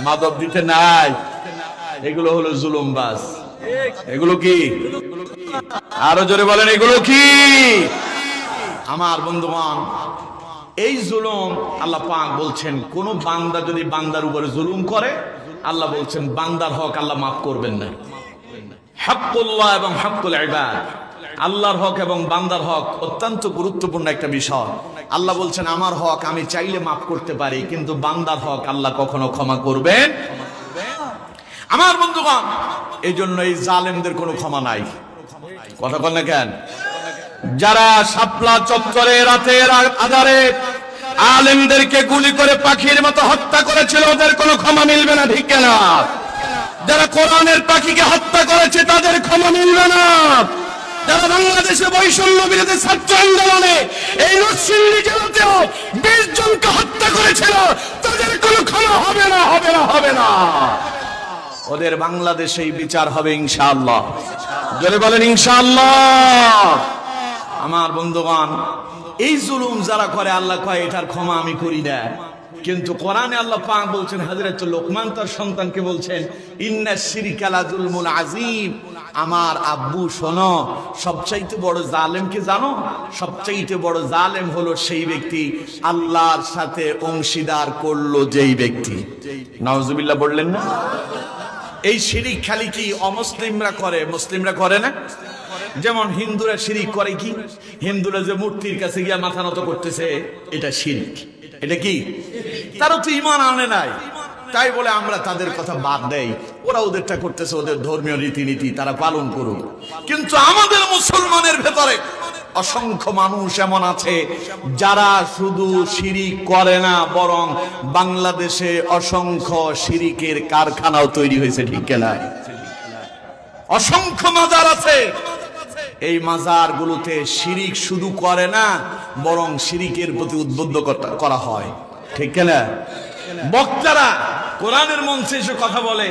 মাদক দিতে নাই, এগুলো হলো জুলুমবাজ। এগুলো কি? আরো জোরে বলেন, এগুলো কি? আমার বন্ধুগণ, এই জুলুম আল্লাহ পাক বলছেন, কোন বান্দা যদি বান্দার উপরে জুলুম করে আল্লাহ বলছেন বান্দার হক আল্লাহ মাফ করবেন না। হকুল্লাহ এবং হকুল ইবাদ, আল্লাহর হক এবং বান্দার হক অত্যন্ত গুরুত্বপূর্ণ একটা বিষয়। আল্লাহ বলছেন আমার হক আমি চাইলে মাফ করতে পারি, কিন্তু বান্দার হক আল্লাহ কখনো ক্ষমা করবেন। আমার বন্ধুগণ, এই জন্য এই জালেমদের কোনো ক্ষমা নাই। কথা বল না কেন? যারা শাপলা চত্বরে রাতের আধারে আলেমদেরকে গুলি করে পাখির মতো হত্যা করেছিল ওদের কোনো ক্ষমা মিলবে না, ঠিক না? যারা কোরআনের পাখিকে হত্যা করেছে তাদের ক্ষমা মিলবে না। যারা বাংলাদেশে বৈষম্য বিরোধী ছাত্র আন্দোলনে এই নরসিংদী জেলাতেও 20 জনকে হত্যা করেছিল তাদের কোনো ক্ষমা হবে না, হবে না, হবে না। ওদের বাংলাদেশেই বিচার হবে ইনশাআল্লাহ। জোরে বলেন ইনশাআল্লাহ। আমার বন্ধুগণ, এই জুলুম যারা করে আল্লাহ কয় এটার ক্ষমা আমি করি না। কিন্তু কোরআনে আল্লাহ পাক বলছেন, হযরত লোকমান তার সন্তানকে বলছেন, ইন্না শিরকা লাযুলমুন আযীম, আমার আব্বু শোনো, সবচাইতে বড় জালেম কি জানো? সবচাইতে বড় জালেম হলো সেই ব্যক্তি আল্লাহর সাথে অংশীদার করলো যেই ব্যক্তি। নাউজুবিল্লাহ বললেন না? এই শিরিক খালি কি অমুসলিমরা করে, মুসলিমরা করে না? যেমন হিন্দুরা শিরিক করে কি? হিন্দুরা যে মূর্তির কাছে গিয়া মাথা নত করতেছে, এটা শিরিক। এটা কি? তারা তো ঈমান আনে নাই, তাই বলে আমরা তাদের কথা বাদ দেই। ওরা ওদেরটা করতেছে, ওদের ধর্মীয় রীতিনীতি তারা পালন করুক। কিন্তু আমাদের মুসলমানের ভেতরে অসংখ্য মানুষ এমন আছে যারা শুধু শিরিক করে না, বরং বাংলাদেশে অসংখ্য শিরিকের কারখানাও তৈরি হয়েছে, ঠিক কিনা? অসংখ্য মাজার আছে, এই মাজার গুলোতে শিরিক শুধু করে না, বরং শিরিকের প্রতি উদ্বুদ্ধ করা হয়, ঠিক কিনা? বক্তারা কোরআনের মঞ্চে এসে কথা বলে,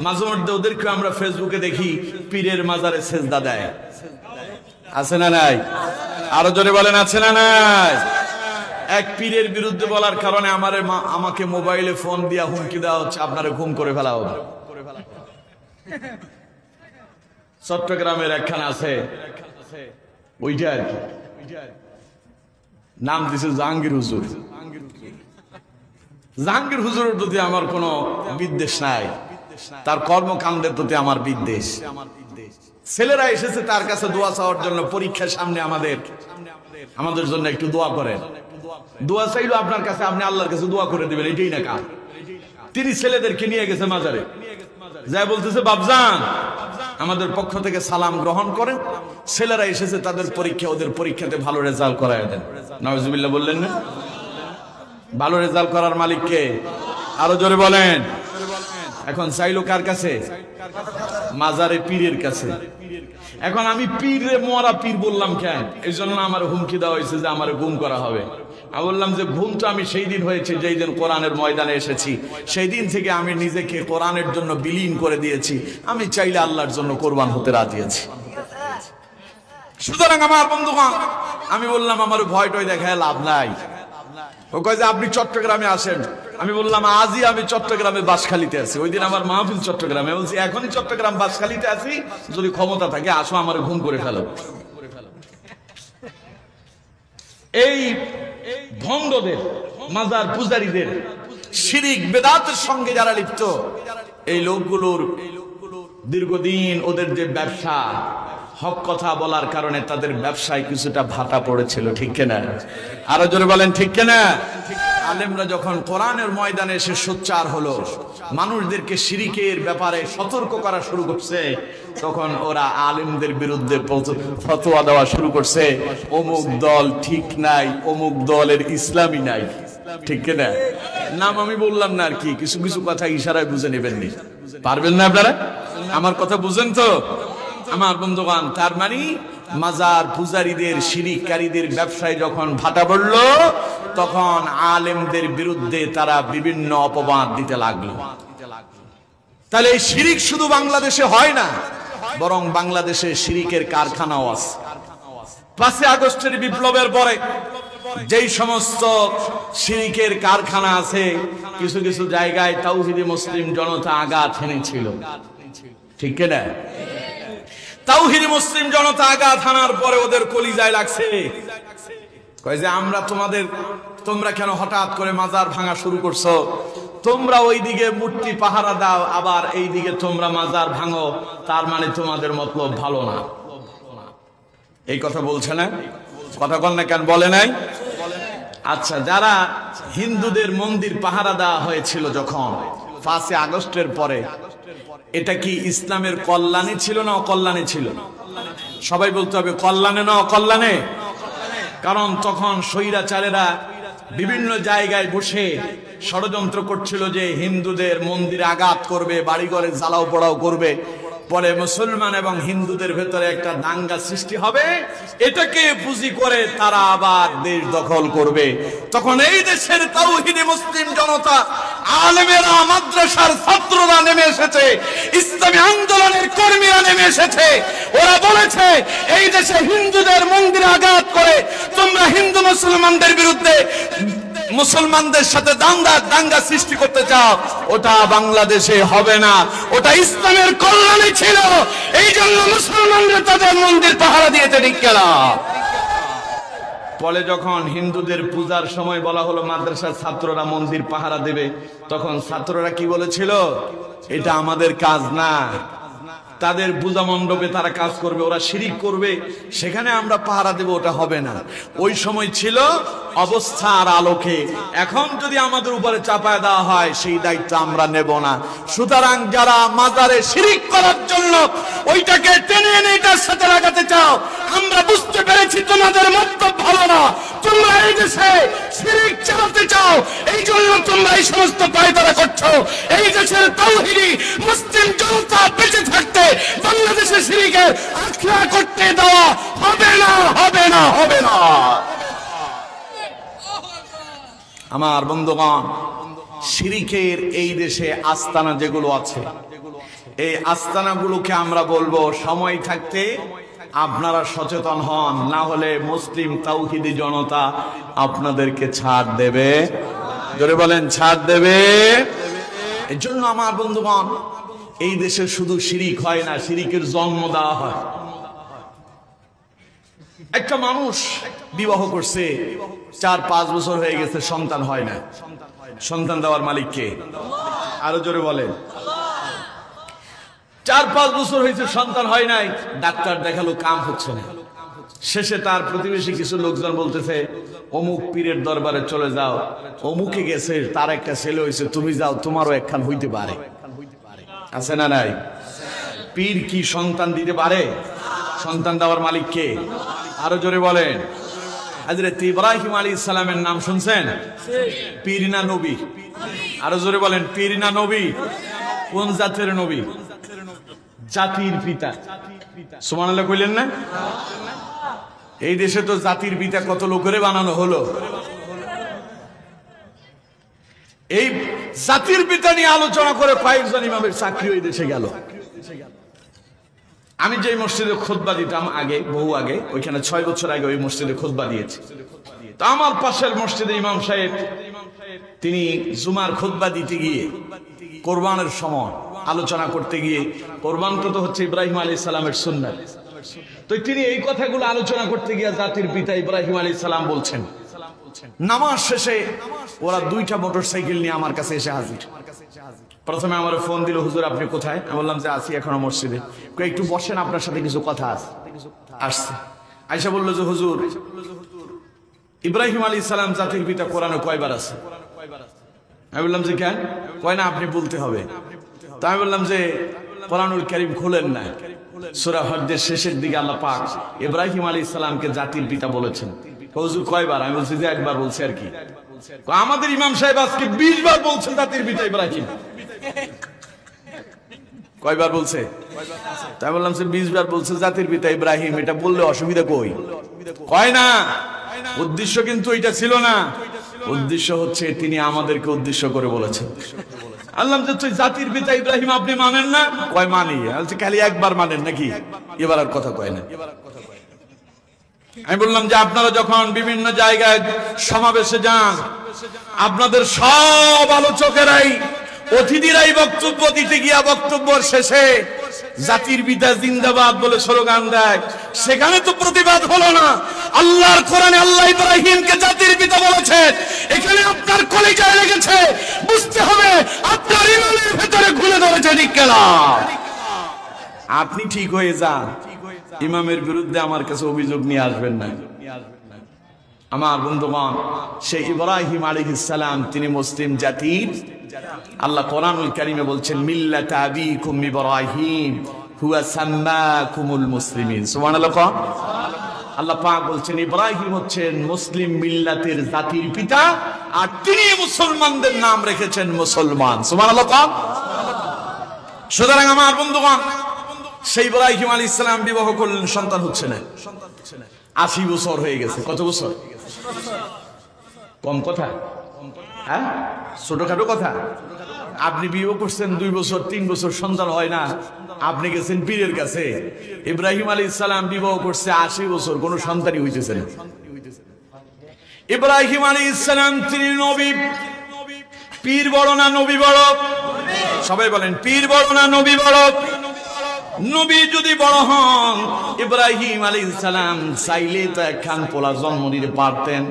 মাঝে মধ্যে ওদেরকে আমরা ফেসবুকে দেখি পীরের মাজারে সেজদা দেয়। আছে না নাই? আরো জোরে বলেন, আছে না নাই? এক পীরের বিরুদ্ধে বলার কারণে আমাকে মোবাইলে ফোন দিয়া হুমকি দেওয়া হচ্ছে, আপনারা ঘুম করে ফেলা হবে। চট্টগ্রামের একখান আছে, ওইটা আর কি, নাম দিছে জাহাঙ্গীর হুজুর। জাহাঙ্গীর হুজুরের প্রতি আমার কোনো বিদ্বেষ নাই, তার কর্মকাণ্ডের প্রতি আমার বিদ্বেষ। ছেলেরা এসেছে তার কাছে দোয়া চাওয়ার জন্য, পরীক্ষার সামনে আমাদের জন্য একটু দোয়া করেন। দোয়া চাইলো আপনার কাছে, আপনি আল্লাহর কাছে দোয়া করে দিবেন, এটাই না কাজ। তিনি ছেলেদেরকে নিয়ে গেছে মাজারে, যাই বলতেছে, বাপজান আমাদের পক্ষ থেকে সালাম গ্রহণ করেন, ছেলেরা এসেছে তাদের পরীক্ষা, ওদের পরীক্ষাতে ভালো রেজাল্ট করায় দেন। নাউজুবিল্লাহ বললেন না? ভালো রেজাল্ট করার মালিক কে? আরো জোরে বলেন। এখন চাইলো কার কাছে? মাজারে পীরের কাছে। এখন আমি পীরে মরা পীর বললাম কেন? এই জন্য আমার হুমকি দেওয়া হয়েছে যে আমার গুম করা হবে। আমি বললাম যে ঘুম তো আমি সেই দিন হয়েছে যেই দিন কোরআনের ময়দানে এসেছি, সেই দিন থেকে আমি নিজেকে কোরআনের জন্য বিলীন করে দিয়েছি। আমি চাইলে আল্লাহর জন্য কোরবান হতে রাজি আছি। সুতরাং আমার বন্ধুগণ, আমি বললাম আমার ভয় টয় দেখায় লাভ নাই। ও কয় যে আপনি চট্টগ্রামে আসেন। আমি বললাম আজই আমি চট্টগ্রামে বাঁশখালীতে আছি। ওই দিন আমার মাহফিল চট্টগ্রামে, বলছি এখনই চট্টগ্রাম বাঁশখালীতে আছি, যদি ক্ষমতা থাকে আসো আমার ঘুম করে ফেলো। এই ভণ্ডদের, মাজার পূজারীদের, শিরিক বেদাতের সঙ্গে যারা লিপ্ত, এই লোকগুলোর দীর্ঘদিন ওদের যে ব্যবসা, হক কথা বলার কারণে তাদের ব্যবসায় কিছুটা ভাটা পড়েছিল, ঠিক কিনা? আরো জোরে বলেন, ঠিক কিনা? আলেমরা যখন কোরআনের ময়দানে এসে সোচ্চার হলো, মানুষদেরকে শিরিকের ব্যাপারে সতর্ক করা শুরু করছে, তখন ওরা আলেমদের বিরুদ্ধে ফতোয়া দেওয়া শুরু করছে, অমুক দল ঠিক নাই, অমুক দলের ইসলামই নাই, ঠিক কিনা? নাম আমি বললাম না আর কি, কিছু কিছু কথা ইশারায় বুঝে নেবেননি, পারবেন না আপনারা? আমার কথা বুঝেন তো আমার বন্ধুগণ? তার মানে মাজার পূজারীদের, শিরিককারীদের ব্যবসায় যখন ভাটা পড়ল, তখন আলেমদের বিরুদ্ধে তারা বিভিন্ন অপবাদ দিতে লাগলো। তাহলে এই শিরিক শুধু বাংলাদেশে হয় না, বরং বাংলাদেশে শিরিকের কারখানাও আছে। 5 আগস্টের বিপ্লবের পরে যেই সমস্ত শিরিকের কারখানা আছে, কিছু কিছু জায়গায় তাওহীদে মুসলিম জনতা আঘাত হেনেছিল, ঠিক কিনা? তাওহীদে মুসলিম জনতা আঘাত হানার পরে ওদের কলিজায় লাগছে, কয় যে আমরা তোমরা কেন হঠাৎ করে মাজার ভাঙা শুরু করছো? তোমরা ওইদিকে মূর্তি পাহারা দাও, আবার এইদিকে তোমরা মাজার ভাঙো, তার মানে তোমাদের মতলব ভালো না। এই কথা বলছে না? কথা বল না কেন? বলে নাই? আচ্ছা, যারা হিন্দুদের মন্দির পাহারা দেওয়া হয়েছিল যখন 5 আগস্টের পরে, এটা কি ইসলামের কল্যাণে ছিল না অকল্যাণে ছিল? সবাই বলতে হবে কল্যাণে না অকল্যাণে। কারণ তখন স্বৈরাচারেরা বিভিন্ন জায়গায় বসে ষড়যন্ত্র করছিল যে হিন্দুদের মন্দিরে আঘাত করবে, বাড়িঘরে জ্বালাও পোড়াও করবে, পরে মুসলমান এবং হিন্দুদের ভেতরে একটা দাঙ্গা সৃষ্টি হবে, এটাকে পুঁজি করে তারা আবার দেশ দখল করবে। তখন এই দেশের তাওহীদে মুসলিম জনতা, আলেমেরা, মাদ্রাসার ছাত্ররা নেমে এসেছে, ইসলামী আন্দোলনের কর্মীরা নেমে এসেছে। ওরা বলেছে এই দেশে হিন্দুদের মন্দিরে আঘাত করে তোমরা হিন্দু মুসলমানদের বিরুদ্ধে মুসলমানদের সাথে দাঙ্গা সৃষ্টি করতে চাও, ওটা বাংলাদেশে হবে না। ওটা ইসলামের কল্যাণে ছিল, এই জন্য মুসলমানরা তাদের মন্দির পাহারা দিয়েছে। ঠিক কিনা? পরে যখন হিন্দুদের পূজার সময় বলা হলো মাদ্রাসার ছাত্ররা মন্দির পাহারা দেবে, তখন ছাত্ররা কি বলেছিল? এটা আমাদের কাজ না, তাদের পূজা মণ্ডপে তারা কাজ করবে, ওরা শিরিক করবে, সেখানে আমরা পাহারা দেব, ওটা হবে না। ওই সময় ছিল অবস্থার আলোকে। এখন যদি আমাদের উপরে চাপায় দেওয়া হয়, সেই দায়িত্ব আমরা নেব না। সুতরাং যারা মাজারে শিরিক করার জন্য ওইটাকে টেনে এনে এটার সাথে লাগাতে চাও, আমরা বুঝতে পেরেছি তোমাদের মতলব ভালো না। তোমরা এই দেশে শিরিক চালাতে চাও, এই জন্য তোমরা এই সমস্ত পায়তারা করছো। এই দেশের তাওহীদি মুসলিম জনতা বেঁচে থাকতে বাংলাদেশে শিরিকের আখড়া করতে দেওয়া হবে না, হবে না, হবে না। আমার বন্ধুগণ, শিরিকের এই দেশে আস্তানা যেগুলো আছে, এই আস্তানাগুলোকে আমরা বলবো সময় থাকতে আপনারা সচেতন হন, না হলে মুসলিম তাওহীদি জনতা আপনাদেরকে ছাড় দেবে। জোরে বলেন, ছাড় দেবে। এর জন্য আমার বন্ধুগণ, এই দেশে শুধু শিরিক হয় না, শিরিকের জন্ম দেওয়া হয়। একটা মানুষ বিবাহ করছে, 4-5 বছর হয়ে গেছে, সন্তান হয় না। সন্তান দেওয়ার মালিক কে? আরো জোরে বলেন। 4-5 বছর হয়েছে, সন্তান হয় নাই, ডাক্তার দেখালো, কাম হচ্ছে না। শেষে তার প্রতিবেশী কিছু লোকজন বলতেছে, অমুক পীরের দরবারে চলে যাও, অমুকে গেছে, তার একটা ছেলে হয়েছে, তুমি যাও, তোমারও একখান হইতে পারে। আছে না নাই? পীর কি সন্তান দিতে পারে? সন্তান দেওয়ার মালিক কে? আরো জোরে বলেন। হযরত ইব্রাহিম আলাইহিস সালামের নাম শুনছেন? পীর না নবী? আরো জোরে বলেন, পীর না নবী? কোন জাতের নবী? জাতির পিতা। সুবহানাল্লাহ কইলেন না? এই দেশে তো জাতির পিতা কত লোকের বানানো হলো। এই জাতির পিতা নিয়ে আলোচনা করে কয়েকজন ইমামের চাকরি ওই দেশে গেল। আমি যে মসজিদে খুতবা দিতাম আগে, বহু আগে, ওইখানে 6 বছর আগে ওই মসজিদে খুতবা দিয়েছি। তো আমার পাশের মসজিদে ইমাম সাহেব, তিনি জুমার খুতবা দিতে গিয়ে কোরবানের সময় আলোচনা করতে গিয়ে, কোরবান তো হচ্ছে ইব্রাহিম আলাইহিস সালামের সুন্নাত, তো তিনি এই কথাগুলো আলোচনা করতে গিয়ে জাতির পিতা ইব্রাহিম আলাইহিস সালাম বলছেন। নামাজ শেষে ওরা 2টা মোটরসাইকেল নিয়ে আমার কাছে এসে হাজির। প্রথমে আমার ফোন দিল, হুজুর আপনি কোথায়? আমি বললাম যে আছি এখনো মসজিদে। একটু বসেন, আপনার সাথে কিছু কথা আছে। আসছে, আয়েশা বলল যে হুজুর, ইব্রাহিম আলাইহিস সালাম জাতির পিতা কোরআনে কয়বার আছে? আমি বললাম যে কেন? কয় না, আপনি বলতে হবে। তো আমি বললাম যে কোরআনুল কারীম খুলেন না, সূরা হজ্জের শেষের দিকে আল্লাহ পাক ইব্রাহিম আলাইহিস সালামকে জাতির পিতা বলেছেন। হুজুর কয়বার? আমি বলছি যে একবার বলছি আর কি। আমাদের ইমাম সাহেব আজকে 20 বার বলছেন জাতির পিতা ইব্রাহিম। কয়বার বলছে? তাই বললাম যে 20 বার বলছে জাতির পিতা ইব্রাহিম, এটা বললে অসুবিধা কই? কয় না, উদ্দেশ্য কিন্তু এটা ছিল না। উদ্দেশ্য হচ্ছে তিনি আমাদেরকে উদ্দেশ্য করে বলেছেন। আল্লাহ যে তুই জাতির পিতা ইব্রাহিম আপনি মানেন না? কয় মানি। বলছে খালি একবার মানেন নাকি? এবার আর কথা কয় না। আমি বললাম যে আপনারা যখন বিভিন্ন জায়গায় সমাবেশে যান, আপনাদের সব আলোচকেরাই, অতিথিরাই বক্তব্য দিতে গিয়া বক্তব্যের শেষে জাতির পিতা জিন্দাবাদ বলে স্লোগান দেয়। সেখানে তো প্রতিবাদ হলো না। আল্লাহর কোরআনে আল্লাহ ইব্রাহিমকে জাতির পিতা বলেছেন, এখানে আপনার কলিজায় লেগেছে, বুঝতে হবে আপনার ইমানের ভেতরে ঘুরে ধরেছে। ঠিক কিনা? আপনি ঠিক হয়ে যান, ইমামের বিরুদ্ধে আমার কাছে অভিযোগ নিয়ে আসবেন না। আমার বন্ধুগণ, সেই ইব্রাহিম আলাইহিস সালাম তিনি মুসলিম জাতির। আল্লাহ কোরআনুল কারীমে বলছেন, মিল্লাতা আবিকুম ইব্রাহিম হুয়া সাম্মাকুমুল মুসলিমিন। সুবহানাল্লাহ। আল্লাহ পাক বলছেন ইব্রাহিম হচ্ছেন মুসলিম মিল্লাতের জাতির পিতা, আর তিনি মুসলমানদের নাম রেখেছেন মুসলমান। সুবহানাল্লাহ। সুতরাং আমার বন্ধুগণ, সেই ইব্রাহিম আলাইহিস সালাম বিবাহ করলেন, সন্তান হচ্ছে না। 80 বছর হয়ে গেছে। কত বছর? কম কথা? হ্যাঁ, ছোটখাটো কথা। আপনি বিয়ে করছেন 2 বছর 3 বছর, সন্তান হয় না, আপনি গেছেন পীরের কাছে। ইব্রাহিম আলাইহিস সালাম বিবাহ করছে 80 বছর, কোনো সন্তানই হইতেছে না। ইব্রাহিম আলাইহিস সালাম তিনি নবী। পীর বড় না নবী বড়? সবাই বলেন পীর বড় না নবী বড়? নবী যদি বড় হন, ইব্রাহিম আলাইহিস সালাম চাইলে তো একখান পোলা জন্ম দিতে পারতেন,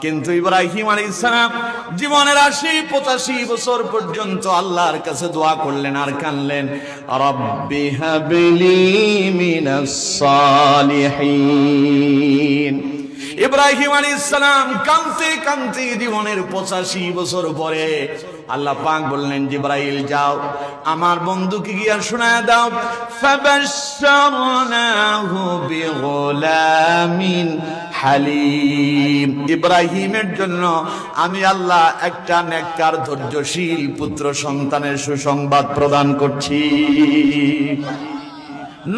কিন্তু ইব্রাহিম আলাইহিস সালাম জীবনের ৮০-৮৫ বছর পর্যন্ত আল্লাহর কাছে দোয়া করলেন আর কানলেন, রব্বি হাবলি মিনাস সালিহিন। ইব্রাহিম আলাইহিস সালাম কাঁদতে কাঁদতে জীবনের ৮৫ বছর পরে আল্লাহ পাক বললেন, জিবরাইল যাও আমার বন্ধুকে গিয়ে শোনায় দাও, ফাবাশশারনাহু বিগুলামিন হালিম। ইব্রাহিমের জন্য আমি আল্লাহ একটা নেককার ধৈর্যশীল পুত্র সন্তানের সুসংবাদ প্রদান করছি।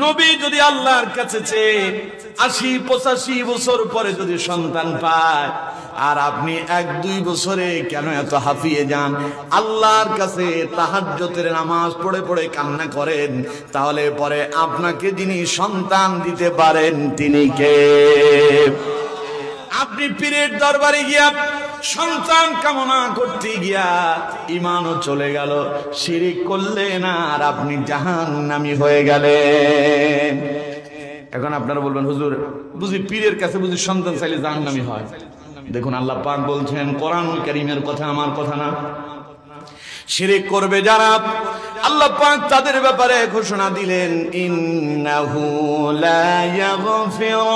নবী যদি আল্লাহর কাছে চেয়ে ৮০-৮৫ বছর পরে যদি সন্তান পায়, আর আপনি ১-২ বছরে কেন এত হাঁপিয়ে যান, আল্লাহর কাছে তাহাজ্জুদের নামাজ পড়ে পড়ে কান্না করেন, তাহলে পরে আপনাকে যিনি সন্তান দিতে পারেন তিনি কে? আপনি পীরের দরবারে গিয়া সন্তান কামনা করতে গিয়া ঈমানও চলে গেল, শিরিক করলেন আর আপনি জাহান্নামী হয়ে গেলেন। এখন আপনারা বলবেন, হুজুর বুঝি পীরের কাছে বুঝি সন্তান চাইলে জাহান্নামী হয়? দেখুন আল্লাহ পাক বলছেন, কোরআনুল কারীমের কথা, আমার কথা না। শিরিক করবে যারা, আল্লাহ পাক তাদের ব্যাপারে ঘোষণা দিলেন, ইন্নাহু লা ইয়াগফিরু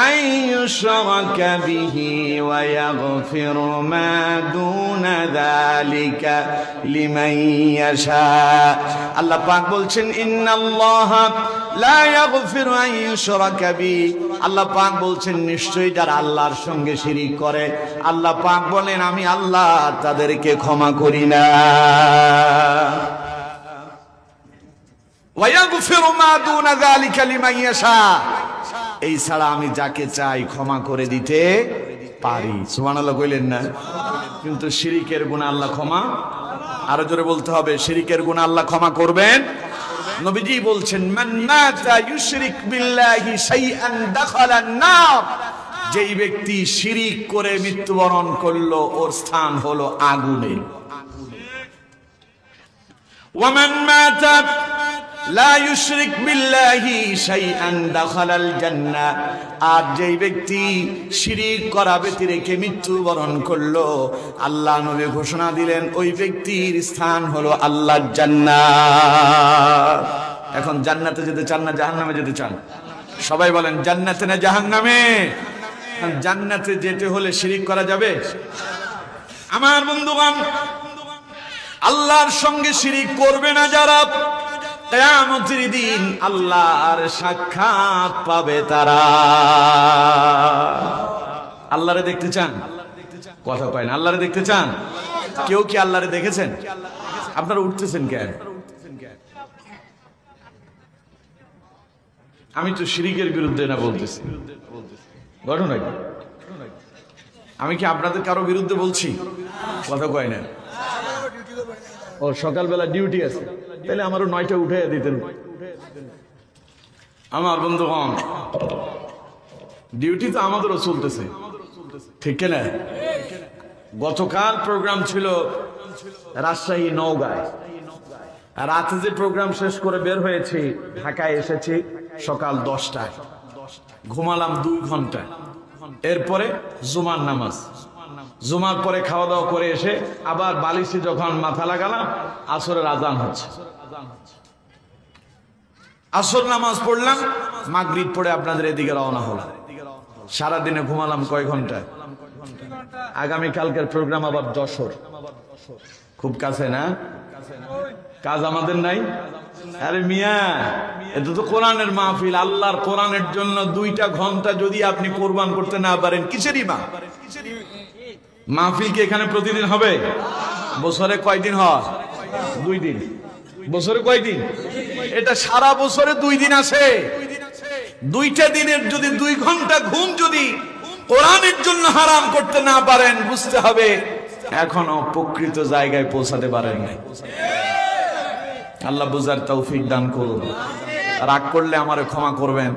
আন ইউশরাকা বিহি ওয়া ইয়াগফিরু মা দুনা যালিকা লিমান ইয়াশা। আল্লাহ পাক বলছেন, ইন্নাল্লাহা লা ইয়াগফিরু আন ইউশরাকা বিহি। আল্লাহ পাক বলছেন, নিশ্চয়ই যারা আল্লাহর সঙ্গে শিরিক করে, আল্লাহ পাক বলেন আমি আল্লাহ তাদেরকে ক্ষমা করি না। ওয়ায়াগফিরু মা দুনা যালিকা লিমান ইয়াশা, এই ছাড়া আমি যাকে চাই ক্ষমা করে দিতে পারি। সুবহানাল্লাহ কইলেন না? কিন্তু শিরিকের গুনাহ আল্লাহ ক্ষমা, আরো জোরে বলতে হবে, শিরিকের গুনাহ আল্লাহ ক্ষমা করবেন। নবীজি বলছেন, মান মাতা ইউশরিক বিল্লাহি শাইআন দাখালান নার। যেই ব্যক্তি শিরিক করে মৃত্যুবরণ করলো, ওর স্থান হলো আগুনে। ওয়ামান মাতা লা ইউশরিক বিল্লাহি শাইআন দাখালাল জান্নাহ। আর যেই ব্যক্তি শিরিক করা ব্যতিরেকে মৃত্যুবরণ করলো, আল্লাহ নবী ঘোষণা দিলেন ওই ব্যক্তির স্থান হলো আল্লাহর জান্নাত। এখন জান্নাতে যেতে চান না জাহান্নামে যেতে চান? সবাই বলেন জান্নাতে না জাহান্নামে? জান্নাতে যেতে হলে শিরিক করা যাবে? আমার বন্ধুগণ, আল্লাহর সঙ্গে শিরিক করবে না যারা, কিয়ামতের দিন আল্লাহর সাক্ষাৎ পাবে তারা। আল্লাহরে দেখতে চান? কথা কয় না। আল্লাহরে দেখতে চান? কেউ কি আল্লাহরে দেখেছেন? আপনারা উঠতেছেন কেন? আমি তো শিরিকের বিরুদ্ধে না বলতেছি, ঘটনা কি? আমি কি আপনাদের কারো বিরুদ্ধে বলছি? কথা কয় না। ও সকালবেলা ডিউটি আছে, তাহলে আমারও ৯টা উঠে দিতেন। আমার বন্ধুগণ, ডিউটি তো আমাদেরও চলতেছে, ঠিক না? গতকাল প্রোগ্রাম ছিল রাজশাহী নওগাঁয়, রাতে যে প্রোগ্রাম শেষ করে বের হয়েছি, ঢাকায় এসেছি সকাল 10টায়, ঘুমালাম 2 ঘন্টা। এরপরে জুমার নামাজ, জুমার পরে খাওয়া দাওয়া করে এসে আবার বালিশে যখন মাথা লাগালাম, আসরের আজান হচ্ছে, আসর নামাজ পড়লাম, মাগরিব পড়ে আপনাদের এদিকে রওনা হলাম। সারাদিনে ঘুমালাম কয় ঘন্টা? আগামীকালকের প্রোগ্রাম আবার যশোর, খুব কাছে না? কাজ আমাদের নাই? আরে মিয়া, এটা তো কোরআনের মাহফিল, আল্লাহর কোরআনের জন্য 2টা ঘন্টা যদি আপনি কোরবান করতে না পারেন, কিসেরই মাহফিল কি এখানে প্রতিদিন হবে? বছরে কয়দিন হয়? 2 দিন। বছরে কয়দিন? এটা সারা বছরে 2 দিন আসে। 2টা দিনের যদি 2 ঘন্টা ঘুম যদি কোরআনের জন্য হারাম করতে না পারেন, বুঝতে হবে এখনো প্রকৃত জায়গায় পৌঁছাতে পারেন নাই। আল্লাহ বুঝার তৌফিক দান করুন। রাগ করলে আমারে ক্ষমা করবেন।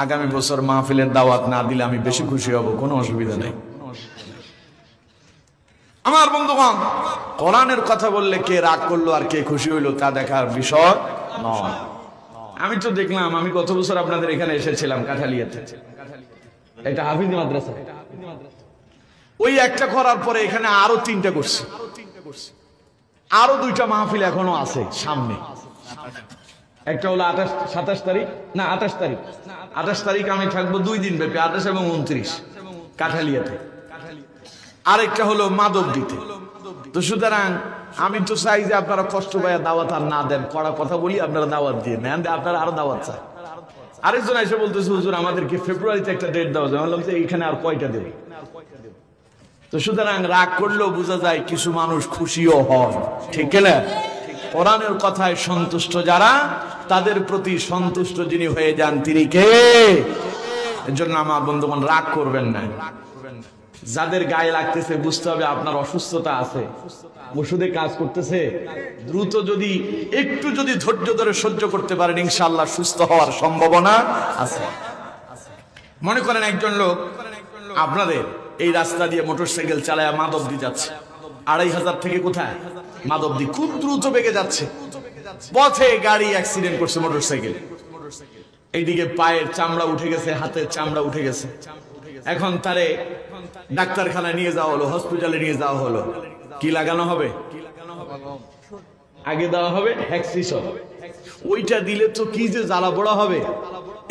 আগামী বছর মাহফিলের দাওয়াত না দিলে আমি বেশি খুশি হব, কোনো অসুবিধা নেই। আমার বন্ধুগণ, কোরআনের কথা বললে কে রাগ করলো আর কে খুশি হইলো তা দেখার বিষয় নয়। আমি তো দেখলাম, আমি গত বছর আপনাদের এখানে এসেছিলাম কাঠালিয়াতে, এটা হাফিজি মাদ্রাসা। ওই একটা করার পরে এখানে আরো 3টা করছি, আরো 2টা মাহফিল এখনো আছে সামনে। একটা হলো 27 তারিখ, না 28 তারিখ আমি থাকবো 2 দিন ব্যাপী, 28 এবং 29 কাঠালিয়াতে। আরেকটা হলো মাধবদীতে। তো সুতরাং আমি তো চাই যে আপনারা কষ্ট পাইয়া দাওয়াত আর না দেন, কড়া কথা বলি, আপনারা দাওয়াত দিয়ে নেন, আপনারা আরো দাওয়াত চায়। আরেকজন এসে বলতেছে হুজুর আমাদেরকে ফেব্রুয়ারিতে একটা ডেট দেওয়া যায়। বললাম যে এইখানে আর কয়টা দেবে। তো সুতরাং রাগ করলেও বোঝা যায় কিছু মানুষ খুশিও হয়, ঠিক না? কোরআনের কথায় সন্তুষ্ট যারা, তাদের প্রতি সন্তুষ্ট যিনি হয়ে যান তিনি কে? এর জন্য আমার বন্ধুগণ রাগ করবেন না। যাদের গায়ে লাগতেছে বুঝতে হবে আপনার অসুস্থতা আছে, ওষুধে কাজ করতেছে। দ্রুত যদি একটু যদি ধৈর্য ধরে সহ্য করতে পারেন, ইনশাআল্লাহ সুস্থ হওয়ার সম্ভাবনা আছে। মনে করেন একজন লোক আপনাদের এই রাস্তা দিয়ে মোটরসাইকেল চালায় মাধবদী যাচ্ছে, 2500 থেকে কোথায় মাধবদী, খুব দ্রুত বেগে যাচ্ছে। পথে গাড়ি অ্যাক্সিডেন্ট করছে মোটরসাইকেল, এইদিকে পায়ের চামড়া উঠে গেছে, হাতের চামড়া উঠে গেছে। এখন তারে ডাক্তারখানায় নিয়ে যাওয়া হলো, হসপিটালে নিয়ে যাওয়া হলো। কি লাগানো হবে? আগে দেওয়া হবে হ্যাক্সিসন, ওইটা দিলে তো কি যে জ্বালা পোড়া হবে।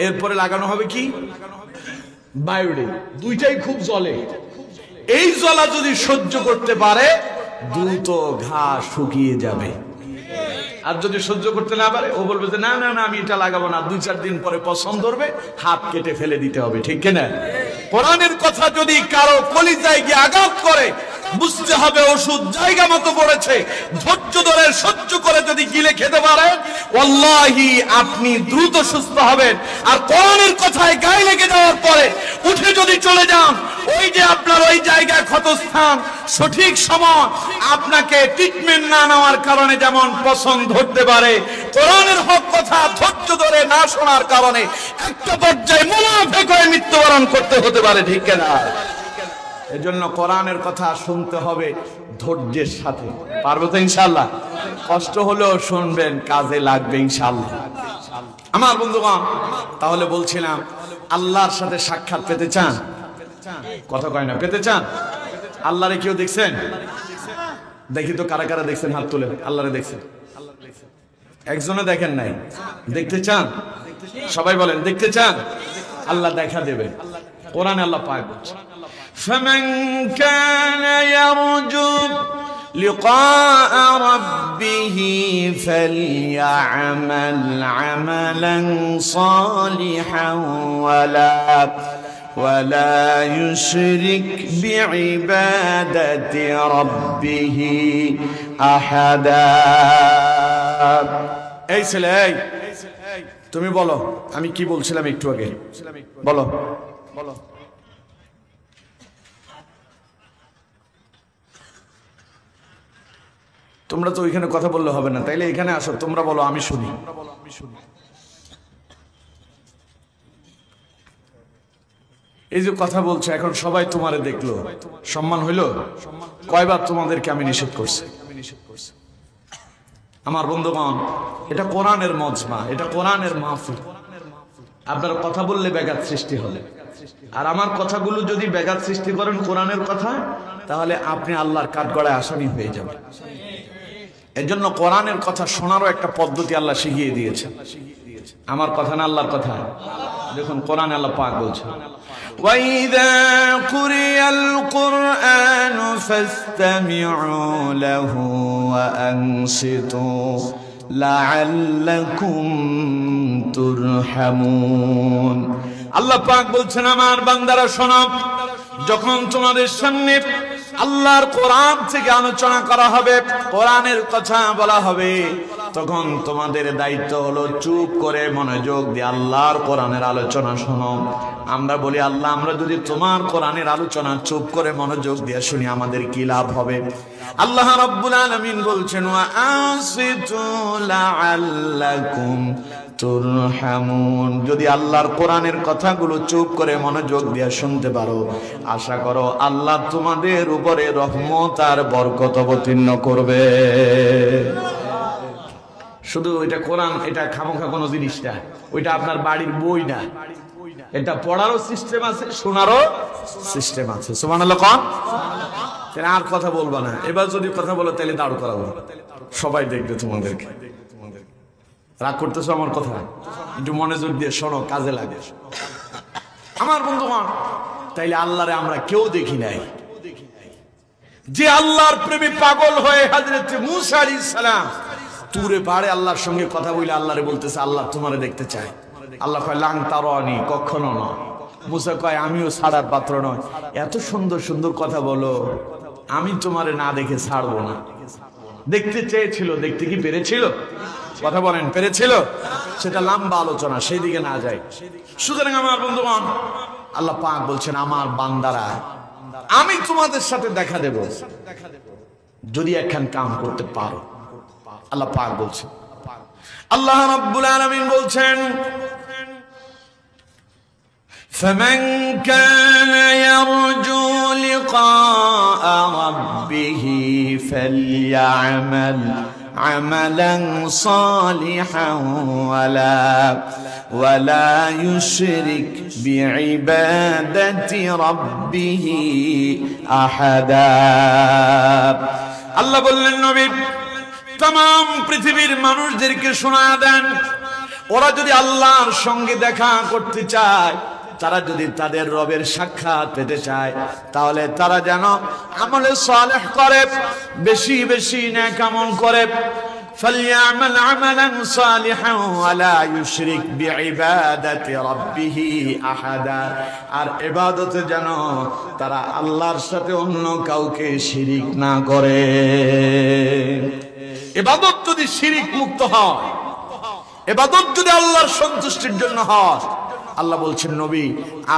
এরপরে লাগানো হবে কি? বায়োডিন। দুইটাই খুব জ্বলে। এই জ্বলা যদি সহ্য করতে পারে দ্রুত ঘা শুকিয়ে যাবে। আর যদি সহ্য করতে না পারে ও বলবে যে না না না আমি এটা লাগাবো না, 2-4 দিন পরে পছন্দ করবে, হাত কেটে ফেলে দিতে হবে, ঠিক কিনা? কোরআনের কথা যদি কারো কলিজায় গিয়ে আঘাত করে বুঝতে হবে ওষুধ জায়গা মতো পড়েছে। ধৈর্য ধরে সহ্য করে যদি গিলে খেতে পারেন, ওয়াল্লাহি আপনি দ্রুত সুস্থ হবেন। আর কোরআনের কথায় গায়ে লেগে যাওয়ার পরে উঠে যদি চলে যান, ওই যে আপনার ওই জায়গায় ক্ষতস্থান, সঠিক সময় আপনাকে ট্রিটমেন্ট না নেওয়ার কারণে যেমন পছন্দ ধরতে পারে, কোরআনের হক কথা ধৈর্য ধরে না শোনার কারণে একটা পর্যায়ে মুনাফিক হয়ে মৃত্যুবরণ করতে হতে পারে, ঠিক কিনা? এজন্য কোরআনের কথা শুনতে হবে ধৈর্যের সাথে। পারবো তো ইনশাআল্লাহ? কষ্ট হলেও শুনবেন, কাজে লাগবে ইনশাআল্লাহ। আমার বন্ধুগণ, তাহলে বলছিলাম আল্লাহর সাথে সাক্ষাৎ পেতে চান? কথা কয় না, পেতে চান? আল্লাহরে কেউ দেখছেন? দেখি তো কারা কারা দেখছেন, হাত তুলে। আল্লাহরে দেখছেন? একজনে দেখেন নাই, দেখতে চান? সবাই বলেন দেখতে চান? আল্লাহ দেখা দেবে। কোরআনে আল্লাহ পাক বলছে, فمن كان يرجو لقاء ربه فليعمل عملا صالحا ولا يشرك بعبادة ربه أحدا। এই ছেলে, এই তুমি বলো আমি কি বলছিলাম একটু আগে, বলো। তোমরা তো ওইখানে কথা বললে হবে না, তাইলে এখানে আসো, তোমরা বলো, আমি শুনি। এই যে কথা বলছো এখন সবাই তোমারে দেখলো, সম্মান হইল? কয়বার তোমাদেরকে আমি নিষেধ করছি? আমার বন্ধুগণ, এটা কোরআনের মজমা, এটা কোরআনের মাহফিল। আপনারা কথা বললে ব্যাঘাত সৃষ্টি হবে, আর আমার কথাগুলো যদি ব্যাঘাত সৃষ্টি করেন কোরআনের কথা, তাহলে আপনি আল্লাহর কাঠগড়ায় আসামি হয়ে যাবেন। এর জন্য কোরআনের কথা শোনারও একটা পদ্ধতি আল্লাহ শিখিয়ে দিয়েছেন। আমার কথা না আল্লাহর কথা। দেখুন কোরআনে আল্লাহ পাক বলছেন, وَإِذَا قُرِئَ الْقُرْآنُ فَاسْتَمِعُوا لَهُ وَأَنصِتُوا لَعَلَّكُمْ تُرْحَمُونَ। আল্লাহ পাক বলছেন, আমার বান্দারা শোনো, যখন তোমাদের সামনে আল্লাহর কোরআন থেকে আলোচনা করা হবে, কোরআনের কথা বলা হবে, তখন তোমাদের দায়িত্ব হলো চুপ করে মনোযোগ দিয়ে আল্লাহর কোরআনের আলোচনা শোনো। আমরা বলি আল্লাহ, আমরা যদি তোমার কোরআনের আলোচনা চুপ করে মনোযোগ দিয়ে শুনি আমাদের কি লাভ হবে? আল্লাহ রাব্বুল আলামিন বলছেন, ওয়া আসিতু লাআল্লাকুম তুরহামুন। যদি আল্লাহর কোরআনের কথাগুলো চুপ করে মনোযোগ দিয়ে শুনতে পারো, আশা করো আল্লাহ তোমাদের উপরে রহমত আর বরকত অবতীর্ণ করবে। শুধু এটা কোরআন, এটা খামোখা কোনো জিনিস না, ওইটা আপনার বাড়ির বই না, এটা পড়ারও সিস্টেম আছে, শোনারও সিস্টেম আছে। সুবহানাল্লাহ কোন আর কথা বলবা না, এবার যদি কথা বলো তাহলে দাঁড় করাবো, সবাই দেখবে তোমাদেরকে। রাগ করতেছো আমার কথা? একটু মনোযোগ দিয়ে শোনো, কাজে লাগে আমার বন্ধুগণ। তাইলে আল্লাহরে আমরা কেউ দেখি নাই, যে আল্লাহর প্রেমে পাগল হয়ে হযরত মূসা আলাইহিস সালাম তুরে পাহাড়ে আল্লাহর সঙ্গে কথা বলে আল্লাহরে বলতেছে আল্লাহ তোমারে দেখতে চাই। আল্লাহ কয় লাং তারানি, কখনো না। মূসা কয় আমিও ছাড়ার পাত্র নয়, এত সুন্দর সুন্দর কথা বলো, আমি তোমারে না দেখে ছাড়বো না। দেখতে চেয়েছিল, দেখতে কি পেরেছিল? কথা বলেন, পেরেছিল? সেটা লম্বা আলোচনা, সেই দিকে না যাই। সুতরাং আমার বন্ধুগণ, আল্লাহ পাক বলছেন আমার বান্দারা আমি তোমাদের সাথে দেখা দেব যদি একখান কাম করতে পারো। আল্লাহ পাক বলছেন, আল্লাহ রাব্বুল আলামিন বলছেন فمن كان يرجو لقاء ربه فليعمل عملا صالحا ولا يشرك بعبادة ربه أحدا। আল্লাহ বললেন নবী तमाम পৃথিবীর মানুষদেরকে শোনা দেন, ওরা যদি আল্লাহর সঙ্গে দেখা করতে চায়, তারা যদি তাদের রবের সাক্ষাৎ পেতে চায়, তাহলে তারা যেন আমলে সালেহ করে, বেশি বেশি নেক আমল করে। ফালইআমাল আমালান সালিহান ওয়ালা ইউশরিক বিইবাদাতি রাব্বিহি আহাদা। আর ইবাদতে যেন তারা আল্লাহর সাথে অন্য কাউকে শিরিক না করে। ইবাদত যদি শিরিক মুক্ত হয়, ইবাদত যদি আল্লাহর সন্তুষ্টির জন্য হয়, আল্লাহ বলছেন নবী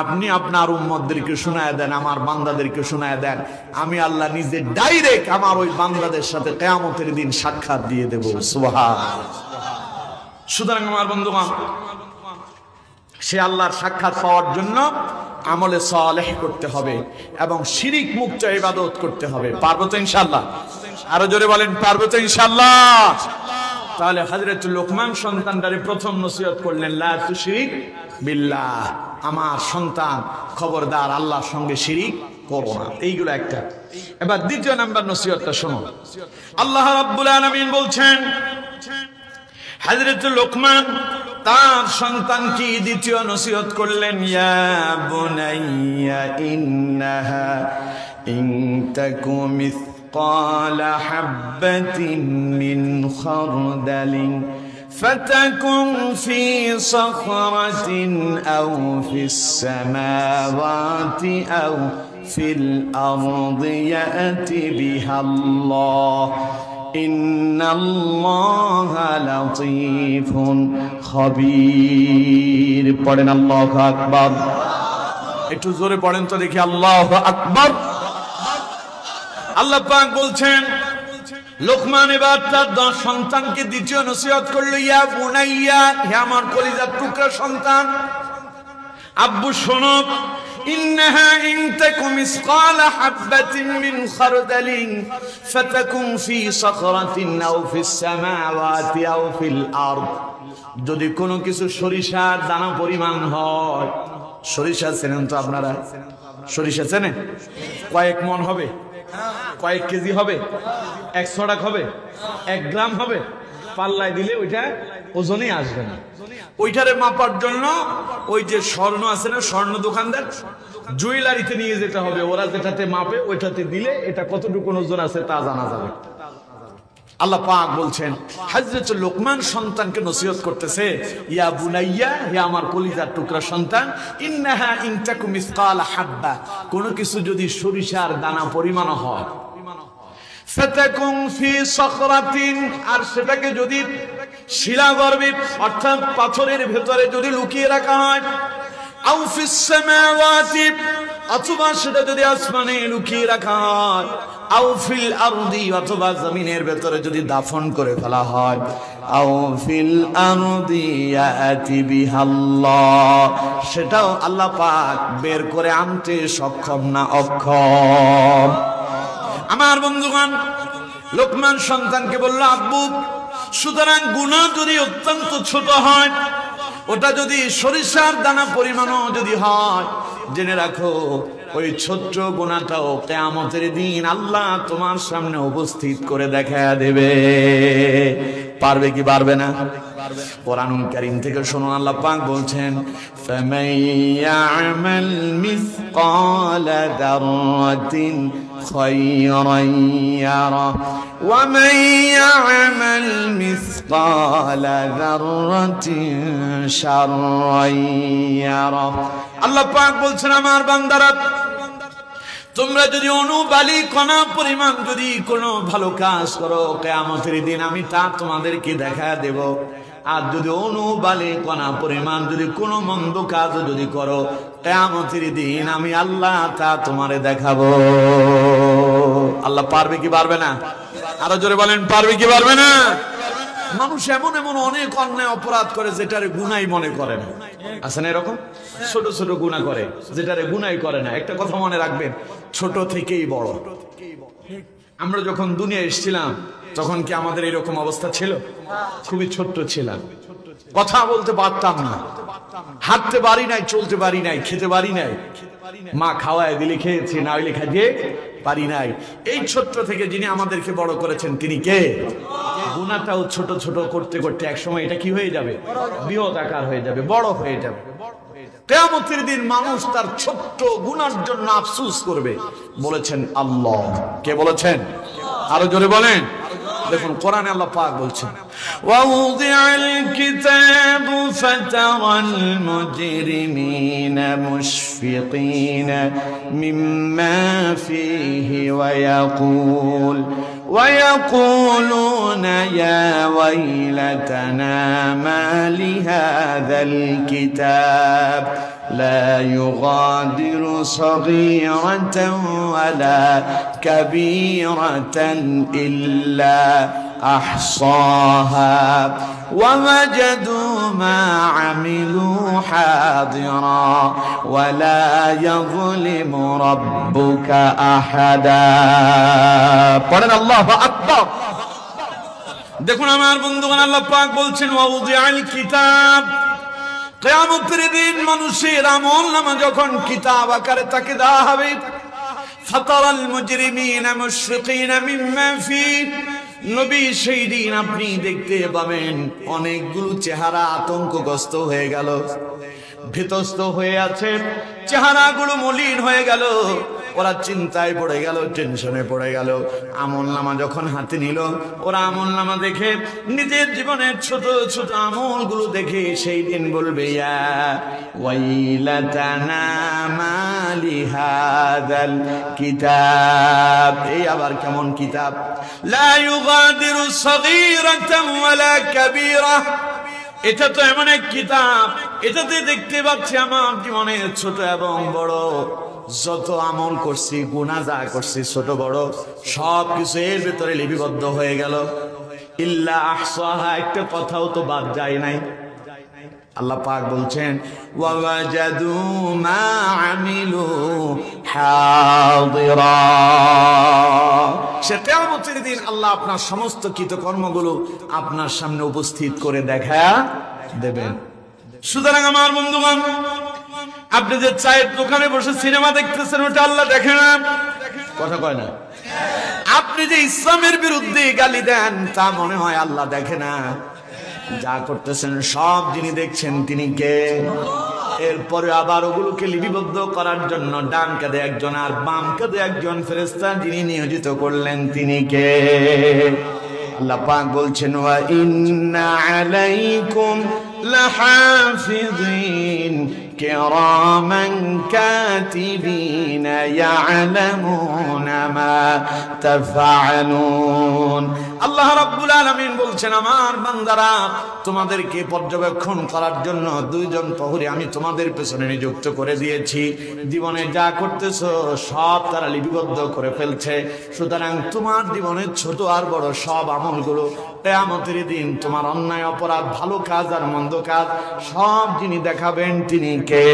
আপনি আপনার উম্মতদেরকে শোনায় দেন, আমার বান্দাদেরকে শোনায় দেন, আমি আল্লাহ নিজে ডাইরেক্ট আমার ওই বান্দাদের সাথে কিয়ামতের দিন সাক্ষাৎ দিয়ে দেব। সুবহানাল্লাহ। সুতরাং আমার বন্ধুগণ, সে আল্লাহর সাক্ষাৎ পাওয়ার জন্য আমলে সালেহ করতে হবে এবং শিরিক মুক্ত ইবাদত করতে হবে। পারবো তো ইনশাআল্লাহ? আরো জোরে বলেন, পারবো তো ইনশাআল্লাহ? তাহলে হযরত লোকমান সন্তানটারে প্রথম নসিহত করলেন লা তুশরিক বিল্লাহ, আমার সন্তান খবরদার আল্লাহর সঙ্গে শিরিক করো না। এইগুলো একটা। এবার দ্বিতীয় নাম্বার নসিহতটা শোনো। আল্লাহ রাব্বুল আলামিন বলছেন হযরত লোকমান তার সন্তানকে দ্বিতীয় নসিহত করলেন, ইয়া বুনাইয়া ইন্নাহা ইন তাকু مثقال حبة من خردل فتكن في صخرة أو في السماوات أو في الأرض يأت بها الله إن الله لطيف خبير। পড়েন আল্লাহু আকবার। একটু জোরে পড়েন তো দেখি, আল্লাহু আকবার। আল্লাহ পাক বলছেন লোকমান এবার তার সন্তানকে দ্বিতীয় নসিহত করলো, ইয়া বুনাইয়া, হে আমার কলিজার টুকরা সন্তান, আব্বু শোনো, ইন্নাহা ইন তাকু মিসকালা হাববাতিন মিন খারদালিন ফাতাকুন ফি সাখরাতিন আও ফিস সামাওয়াতি আও ফিল আরদ। যদি কোনো কিছু সরিষার দানা পরিমাণ হয়, সরিষা চেনেন তো আপনারা? সরিষা চেনেন? কয়েক মন হবে, কয়েক কেজি হবে, 100 টাকা হবে, 1 গ্রাম হবে, পাল্লায় দিলে ওইটা ওজনে আসবে না। ওইটারে মাপার জন্য ওই যে স্বর্ণ আছে না, স্বর্ণ দোকানদার, জুয়েলারিতে নিয়ে যেতে হবে, ওরা যেটাতে মাপে ওইটাতে দিলে এটা কতটুকু ওজন আছে তা জানা যাবে। আল্লাহ পাক বলছেন হযরত লোকমান সন্তানকে নসিহত করতেছে, ইয়া বুনাইয়া, হে আমার কলিজার টুকরা সন্তান, ইন্নাহা ইন তাকু মিসকালা হাব্বা, কোন কিছু যদি সরিষার দানা পরিমাণ হয়, ফাতাকুন ফি সাখরাতিন, আর সেটাকে যদি শিলাগর্ভে অর্থাৎ পাথরের ভেতরে যদি লুকিয়ে রাখা হয়, আও ফিস সামাওয়াতি, অথবা সেটা যদি আসমানে লুকিয়ে রাখা হয়, আও ফিল আরদি, অথবা জমিনের ভেতরে যদি দাফন করে ফেলা হয়, আও ফিল আরদি ইয়াতি বিহাল্লাহ, সেটাও আল্লাহ পাক বের করে আনতে সক্ষম না অক্ষম। আমার বন্ধুগণ, লোকমান সন্তানকে বলল, আব্বু, সুতরাং গুনাহ যদি অত্যন্ত ছোট হয়, ওটা যদি সরিষার দানা পরিমাণও যদি হয়, জেনে রাখো ওই ছোট্ট গুনাহটাও কিয়ামতের দিন আল্লাহ তোমার সামনে উপস্থিত করে দেখায়া দেবে। পারবে কি পারবে না? কোরআনুল কারীম থেকে শুনুন, আল্লাহ পাক বলছেন, ফামান ইয়ামাল মিসকালা দাররাতিন খায়রান ইয়ারা ওয়া মান ইয়ামাল মিসকালা দাররাতিন শাররান ইয়ারা। আল্লাহ পাক বলছেন, আমার বান্দারা, তোমরা যদি অনুবালি কণা পরিমাণ যদি কোনো ভালো কাজ করো, কিয়ামতের দিন আমি তা তোমাদেরকে দেখা দেব। আর যদি অনুবালি কণা পরিমাণ যদি কোনো মন্দ কাজ যদি করো, কিয়ামতের দিন আমি আল্লাহ তা তোমারে দেখাবো। আল্লাহ পারবে কি পারবে না? আরো জোরে বলেন, পারবে কি পারবে না? মানুষ এমন এমন অনেক অন্যায় অপরাধ করে যেটারে গুনাই মনে করে না। আছে না এরকম? ছোট ছোট গুনাহ করে যেটারে গুনাই করে না। একটা কথা মনে রাখবেন, ছোট থেকেই বড়। আমরা যখন দুনিয়া এসেছিলাম তখন কি আমাদের এরকম অবস্থা ছিল? খুবই ছোট্ট ছিলাম, কথা বলতে পারতাম না, হাঁটতে পারি নাই, চলতে পারি নাই, খেতে পারি নাই। মা খাওয়ায় দিলে খেয়েছি, না হইলে খাইতে পারি নাই। এই ছোট্ট থেকে যিনি আমাদেরকে বড় করেছেন তিনি কে? গুনাহটাও ছোট ছোট করতে করতে একসময় এটা কি হয়ে যাবে? বৃহৎ আকার হয়ে যাবে, বড় হয়ে যাবে। কিয়ামতের দিন মানুষ তার ছোট্ট গুনার জন্য আফসোস করবে। বলেছেন আল্লাহ। কে বলেছেন? আরো জোরে বলেন। দেখুন কোরআনে আল্লাহ পাক বলছেন, ওয়াউদিআল কিতাবু ফাতারাল মুজরিমিনা মুশফিকিনা মিম্মা ফীহি ويقولون يا ويلتنا ما لهذا الكتاب لا يغادر صغيرة ولا كبيرة إلا أحصاها ووجدوا ما عملوا حاضرا ولا يظلم ربك أحدا. পড়েন আল্লাহু আকবার। দেখুন আমার বন্ধুগণ, আল্লাহ পাক বলছেন, ওয়াউদিআল কিতাব, কিয়ামতের দিন মানুষের আমলনামা যখন কিতাব আকারে তাকে দেওয়া হবে, ফাতারাল মুজরিমিনা মুশফিকিনা মিম্মা ফীহি, নবী সেই দিন আপনি দেখতে পাবেন অনেকগুলো চেহারা আতঙ্কগ্রস্ত হয়ে গেল, ভীতস্ত হয়ে আছে, চেহারাগুলো মলিন হয়ে গেল, ওরা চিন্তায় পড়ে গেল, টেনশনে পড়ে গেল। আমলনামা যখন হাতে নিল, ওরা আমলনামা দেখে নিজের জীবনের ছোট ছোট আমলগুলো দেখে সেই দিন বলবে, ইয়া ওয়াইলাতানা মা লিহাযাল কিতাব, এই আবার কেমন কিতাব, লা ইউগাদিরু সাগীরাতান ওয়ালা কাবীরা, এটা তো এমন এক কিতাব, এটাতে দেখতে পাচ্ছি আমার জীবনের ছোট এবং বড় যত আমল করছি, গুনাহ যা করছি ছোট বড় সব কিছু এর ভিতরে লিপিবদ্ধ হয়ে গেল। ইল্লা আহসাহা, একটা কথাও তো বাদ যায় নাই। আল্লাহ পাক বলছেন, ওয়া ওয়াজাদু মা আমিলু হাদিরা, সে কিয়ামতের দিন আল্লাহ আপনার সমস্ত কৃতকর্মগুলো আপনার সামনে উপস্থিত করে দেখা দেবেন। সুতরাং আমার বন্ধুগণ, আপনি যে চায়ের দোকানে বসে সিনেমা দেখতেছেন ওটা আল্লাহ দেখে না? কথা কয় না? আপনি যে ইসলামের বিরুদ্ধে গালি দেন তা মনে হয় আল্লাহ দেখে না? যা করতেছেন সব যিনি দেখছেন তিনি কে? এরপরে আবার ওগুলোকে লিপিবদ্ধ করার জন্য ডান কাঁধে একজন আর বাম কাঁধে একজন ফেরেশতা যিনি নিয়োজিত করলেন তিনি কে? আল্লাহ পাক বলছেন, ওয়া ইন্না আলাইকুম লাহাফিযিন কিরামান কাতিবিনা ইয়ালামুনা মা তাফআলুন আল্লাহ রাব্বুল আলামিন বলছেন, আমার বান্দারা, তোমাদেরকে পর্যবেক্ষণ করার জন্য দুইজন প্রহরী আমি তোমাদের পেছনে নিযুক্ত করে দিয়েছি। জীবনে যা করতেছো সব তারা লিপিবদ্ধ করে ফেলছে। সুতরাং তোমার জীবনের ছোট আর বড় সব আমলগুলো কিয়ামতের দিন তোমার অন্যায় অপরাধ, ভালো কাজ আর মন্দ কাজ সব যিনি দেখাবেন তিনি কে?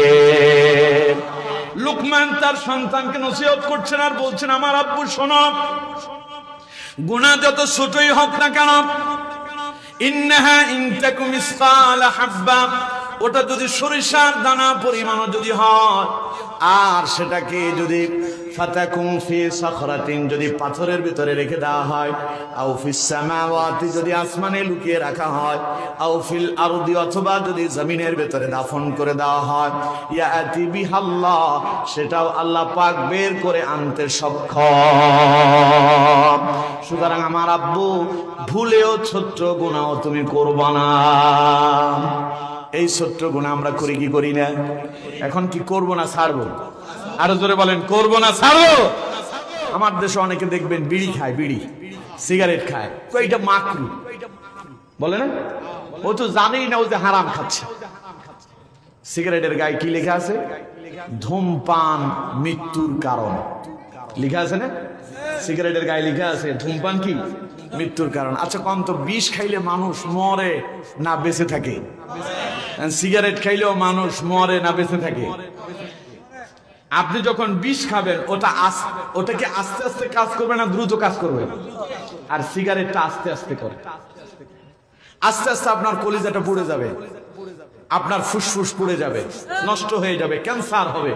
লুকমান তার সন্তানকে নসিহত করছেন আর বলছেন, আমার আব্বু শোনো, গুনাহ যত ছোটই হোক না কেন, ইন্নাহা ইন তাকু মিসকালা হাব্বা, ওটা যদি সরিষার দানা পরিমাণও যদি হয়, আর সেটাকে যদি ফাতাকুম ফি সাখরাতিন, যদি পাথরের ভিতরে রেখে দেওয়া হয়, আও ফিস সামাওয়াতি, যদি আসমানে লুকিয়ে রাখা হয়, আও ফিল আরদি, অথবা যদি জমিনের ভিতরে দাফন করে দেওয়া হয়, ইয়াতি বিহাল্লাহ, সেটাও আল্লাহ পাক বের করে আনতে সক্ষম। সুতরাং আমার আব্বু, ভুলেও ছোট্ট গুনাহ তুমি করবা না। এই ছোট্ট গুনাহ আমরা করি কি করি না? এখন কি করব না ছাড়বো? আরো জোরে বলেন, করব না ছাড়বো? আমার দেশে অনেকে দেখবেন বিড়ি খায়, বিড়ি সিগারেট খায়, এটা মাকরু বলে না, ও তো জানেই না ও যে হারাম খাচ্ছে। সিগারেটের গায়ে কি লেখা আছে? ধূমপান মৃত্যুর কারণ লেখা আছে না? সিগারেটের গায়ে লেখা আছে ধূমপান কি মৃত্যুর কারণ। আচ্ছা কম তো, বিষ খাইলে মানুষ মরে না বেঁচে থাকে? সিগারেট খাইলেও মানুষ মরে না বেঁচে থাকে? আপনি যখন বিষ খাবেন ওটাকে আস্তে আস্তে কাজ করবে না দ্রুত কাজ করবে? আর সিগারেটটা আস্তে আস্তে করে, আস্তে আস্তে আপনার কলিজাটা পুড়ে যাবে, আপনার ফুসফুস পুড়ে যাবে, নষ্ট হয়ে যাবে, ক্যান্সার হবে,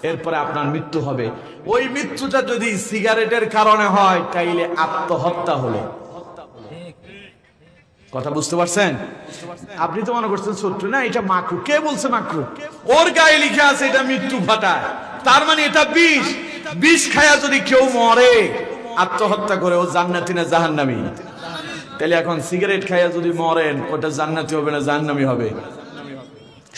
এরপরে আপনার মৃত্যু হবে। ওই মৃত্যুটা যদি সিগারেটের কারণে হয় তাইলে আত্মহত্যা হলো। কথা বুঝতে পারছেন? আপনি তো মনে করছেন ছোট্ট না, এটা মাকরু। কে বলছে মাকরু? ওর গায়ে লিখে আছে এটা মৃত্যু ঘটায়, তার মানে এটা বিষ। বিষ খায়া যদি কেউ মরে, আত্মহত্যা করে, ও জান্নাতি না জাহান্নামী? তাহলে এখন সিগারেট খায়া যদি মরেন, ওটা জান্নাতি হবে না জাহান্নামী হবে?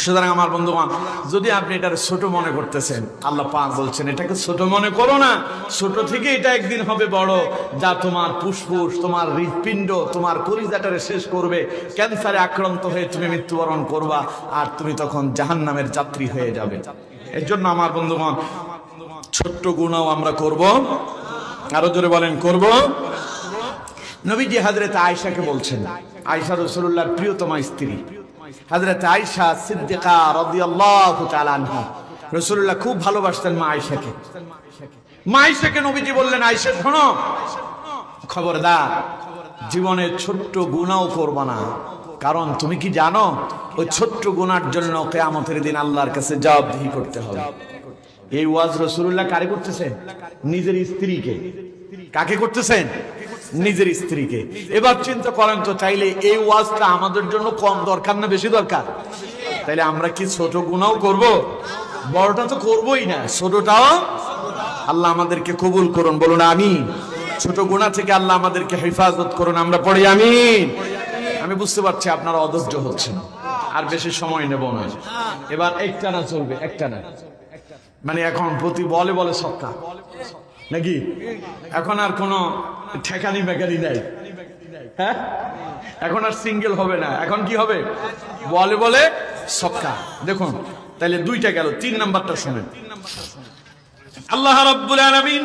সুতরাং আমার বন্ধুগণ, যদি আপনি এটার ছোট মনে করতেছেন, আল্লাহ পাক বলছেন এটাকে ছোট মনে করো না। ছোট থেকে এটা একদিন হবে বড়, যা তোমার ফুসফুস, তোমার হৃৎপিণ্ড, তোমার কলিজাটারে শেষ করবে। ক্যান্সারে আক্রান্ত হয়ে তুমি মৃত্যুবরণ করবা, আর তুমি তখন জাহান্নামের যাত্রী হয়ে যাবে। এর জন্য আমার বন্ধুগণ, ছোট্ট গুনাহ আমরা করব। আরো জোরে বলেন, করব। নবীজি হযরত আয়েশাকে বলছেন, আয়েশা রাসূলুল্লাহর প্রিয়তমা স্ত্রী হযরত আয়েশা সিদ্দিকা রাদিয়াল্লাহু তাআলা আনহা, রাসূলুল্লাহ খুব ভালোবাসতেন মা আয়েশাকে। মা আয়েশাকে নবীজি বললেন, আয়েশা শোনো, খবরদার জীবনে ছোট্ট গুনাহ করবা না। কারণ তুমি কি জানো, ওই ছোট্ট গুনার জন্য কিয়ামতের দিন আল্লাহর কাছে জবাবদিহি করতে হবে। এই ওয়াজ রাসূলুল্লাহ কারে করতেছেন? নিজের স্ত্রীকে। কাকে করতেছেন? নিজের স্ত্রীকে। এবার চিন্তা করেন তো, চাইলে এই ওয়াজটা আমাদের জন্য কম দরকার না বেশি দরকার? তাইলে আমরা কি ছোট গুনাহ করব? বড়টা তো করবই না, ছোটটাও আল্লাহ আমাদেরকে কবুল করুন, বলুন আমিন। ছোট গুনাহ থেকে আল্লাহ আমাদেরকে হেফাজত করুন, আমরা পড়ি আমিন। আমি বুঝতে পারছি আপনারা অধৈর্য হচ্ছেন, আর বেশি সময় নেব না। এবার একটা না চলবে, একটা না, মানে এখন প্রতি বলে বলে সক্কা নাকি? এখন আর কোনো ঠেকানি মেকানি নাই, হ্যাঁ? এখন আর সিঙ্গেল হবে না, এখন কি হবে? বলে বলে সক্কা। দেখুন তাহলে দুইটা গেল, 3 নাম্বারটা শুনেন। আল্লাহ রাব্বুল আলামিন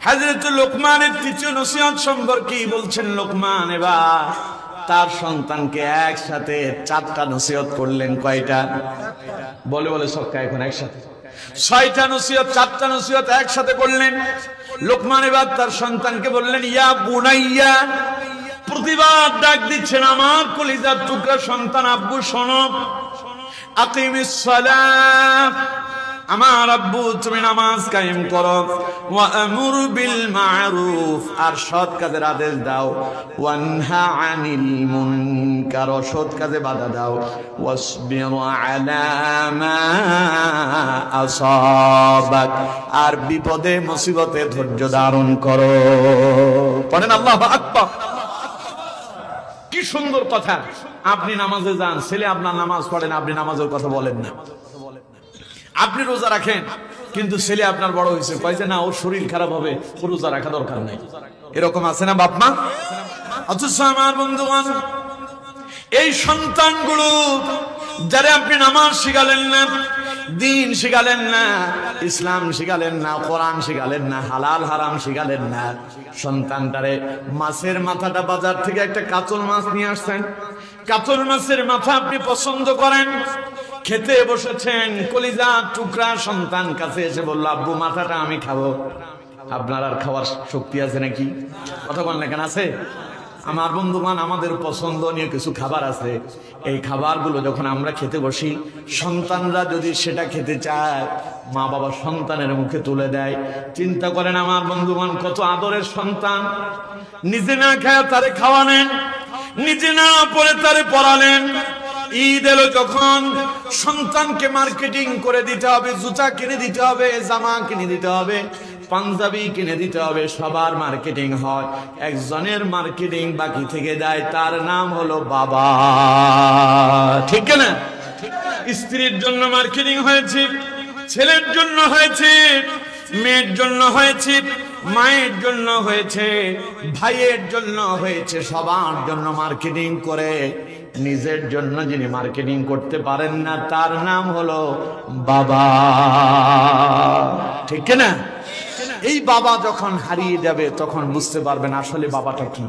হযরত লোকমানের তৃতীয় নসিহত সম্পর্কে বলছেন। লোকমান এবার তার সন্তানকে একসাথে 4টা নসিহত করলেন। কয়টা? বলে বলে সক্কা। এখন একসাথে 6টা নসিহত, 4টা নসিহত একসাথে করলেন। লোকমান এবার তার সন্তানকে বললেন, ইয়া বুনাইয়া, প্রতিবার ডাক দিচ্ছেন আমার কলিজার টুকরা সন্তান, আব্বু শোনো, আকিমিস সালাহ, আমার আব্বু তুমি নামাজ কায়েম করো, ওয়া আমুর বিল মারুফ, আর সৎ কাজের আদেশ দাও, ওয়ানহা আনিল মুনকার, সৎ কাজে বাধা দাও, ওয়াসবির আলা মা আসাবাক, আর বিপদে মুসিবতে ধৈর্য ধারণ করো। পড়েন আল্লাহু আকবার। কি সুন্দর কথা। আপনি নামাজে যান, ছেলে আপনার নামাজ পড়েন, আপনি নামাজের কথা বলেন না। আপনি রোজা রাখেন, কিন্তু ছেলে আপনার বড় হয়েছে, কয়েছে না ওর শরীর খারাপ হবে, ও রোজা রাখা দরকার নাই। এরকম আছে না বাপ মা? অথচ আমার বন্ধুগণ, এই সন্তানগুলো যারা আপনি নামাজ শিখালেন না, দিন শিখালেন না, ইসলাম শিখালেন না, কোরআন শিখালেন না, হালাল হারাম শিখালেন না, সন্তানটারে মাছের মাথাটা বাজার থেকে একটা কাতল মাছ নিয়ে আসছেন, কাতল মাছের মাথা আপনি পছন্দ করেন, খেতে বসেছেন, কলিজা টুকরা সন্তান কাছে এসে বলল আব্বু মাথাটা আমি খাবো। আপনার আর খাওয়ার শক্তি আছে নাকি? কথা বলেন না, কেন আছে? আমার বন্ধুগণ, আমাদের পছন্দনীয় কিছু খাবার আছে, এই খাবারগুলো যখন আমরা খেতে বসি, সন্তানরা যদি সেটা খেতে চায়, মা বাবা সন্তানের মুখে তুলে দেয়। চিন্তা করেন আমার বন্ধুগণ, কত আদরের সন্তান, নিজে না খায় তারে খাওয়ালেন, নিজে না পড়ে তারে পড়ালেন। ঈদ এলো যখন, সন্তানকে মার্কেটিং করে দিতে হবে, জুতা কিনে দিতে হবে, জামা কিনে দিতে হবে, পাঞ্জাবি কিনে দিতে হবে, সবার মার্কেটিং হয়, একজনের মার্কেটিং বাকি থেকে যায়, তার নাম হলো বাবা। ঠিক না? স্ত্রীর জন্য মার্কেটিং হয়েছে, ছেলের জন্য হয়েছে, মেয়ের জন্য হয়েছে, মায়ের জন্য হয়েছে, ভাইয়ের জন্য হয়েছে, সবার জন্য মার্কেটিং করে নিজের জন্য যিনি মার্কেটিং করতে পারেন না, তার নাম হলো বাবা। ঠিক না? এই বাবা যখন হারিয়ে যাবে তখন বুঝতে পারবেন আসলে বাবাটা কি।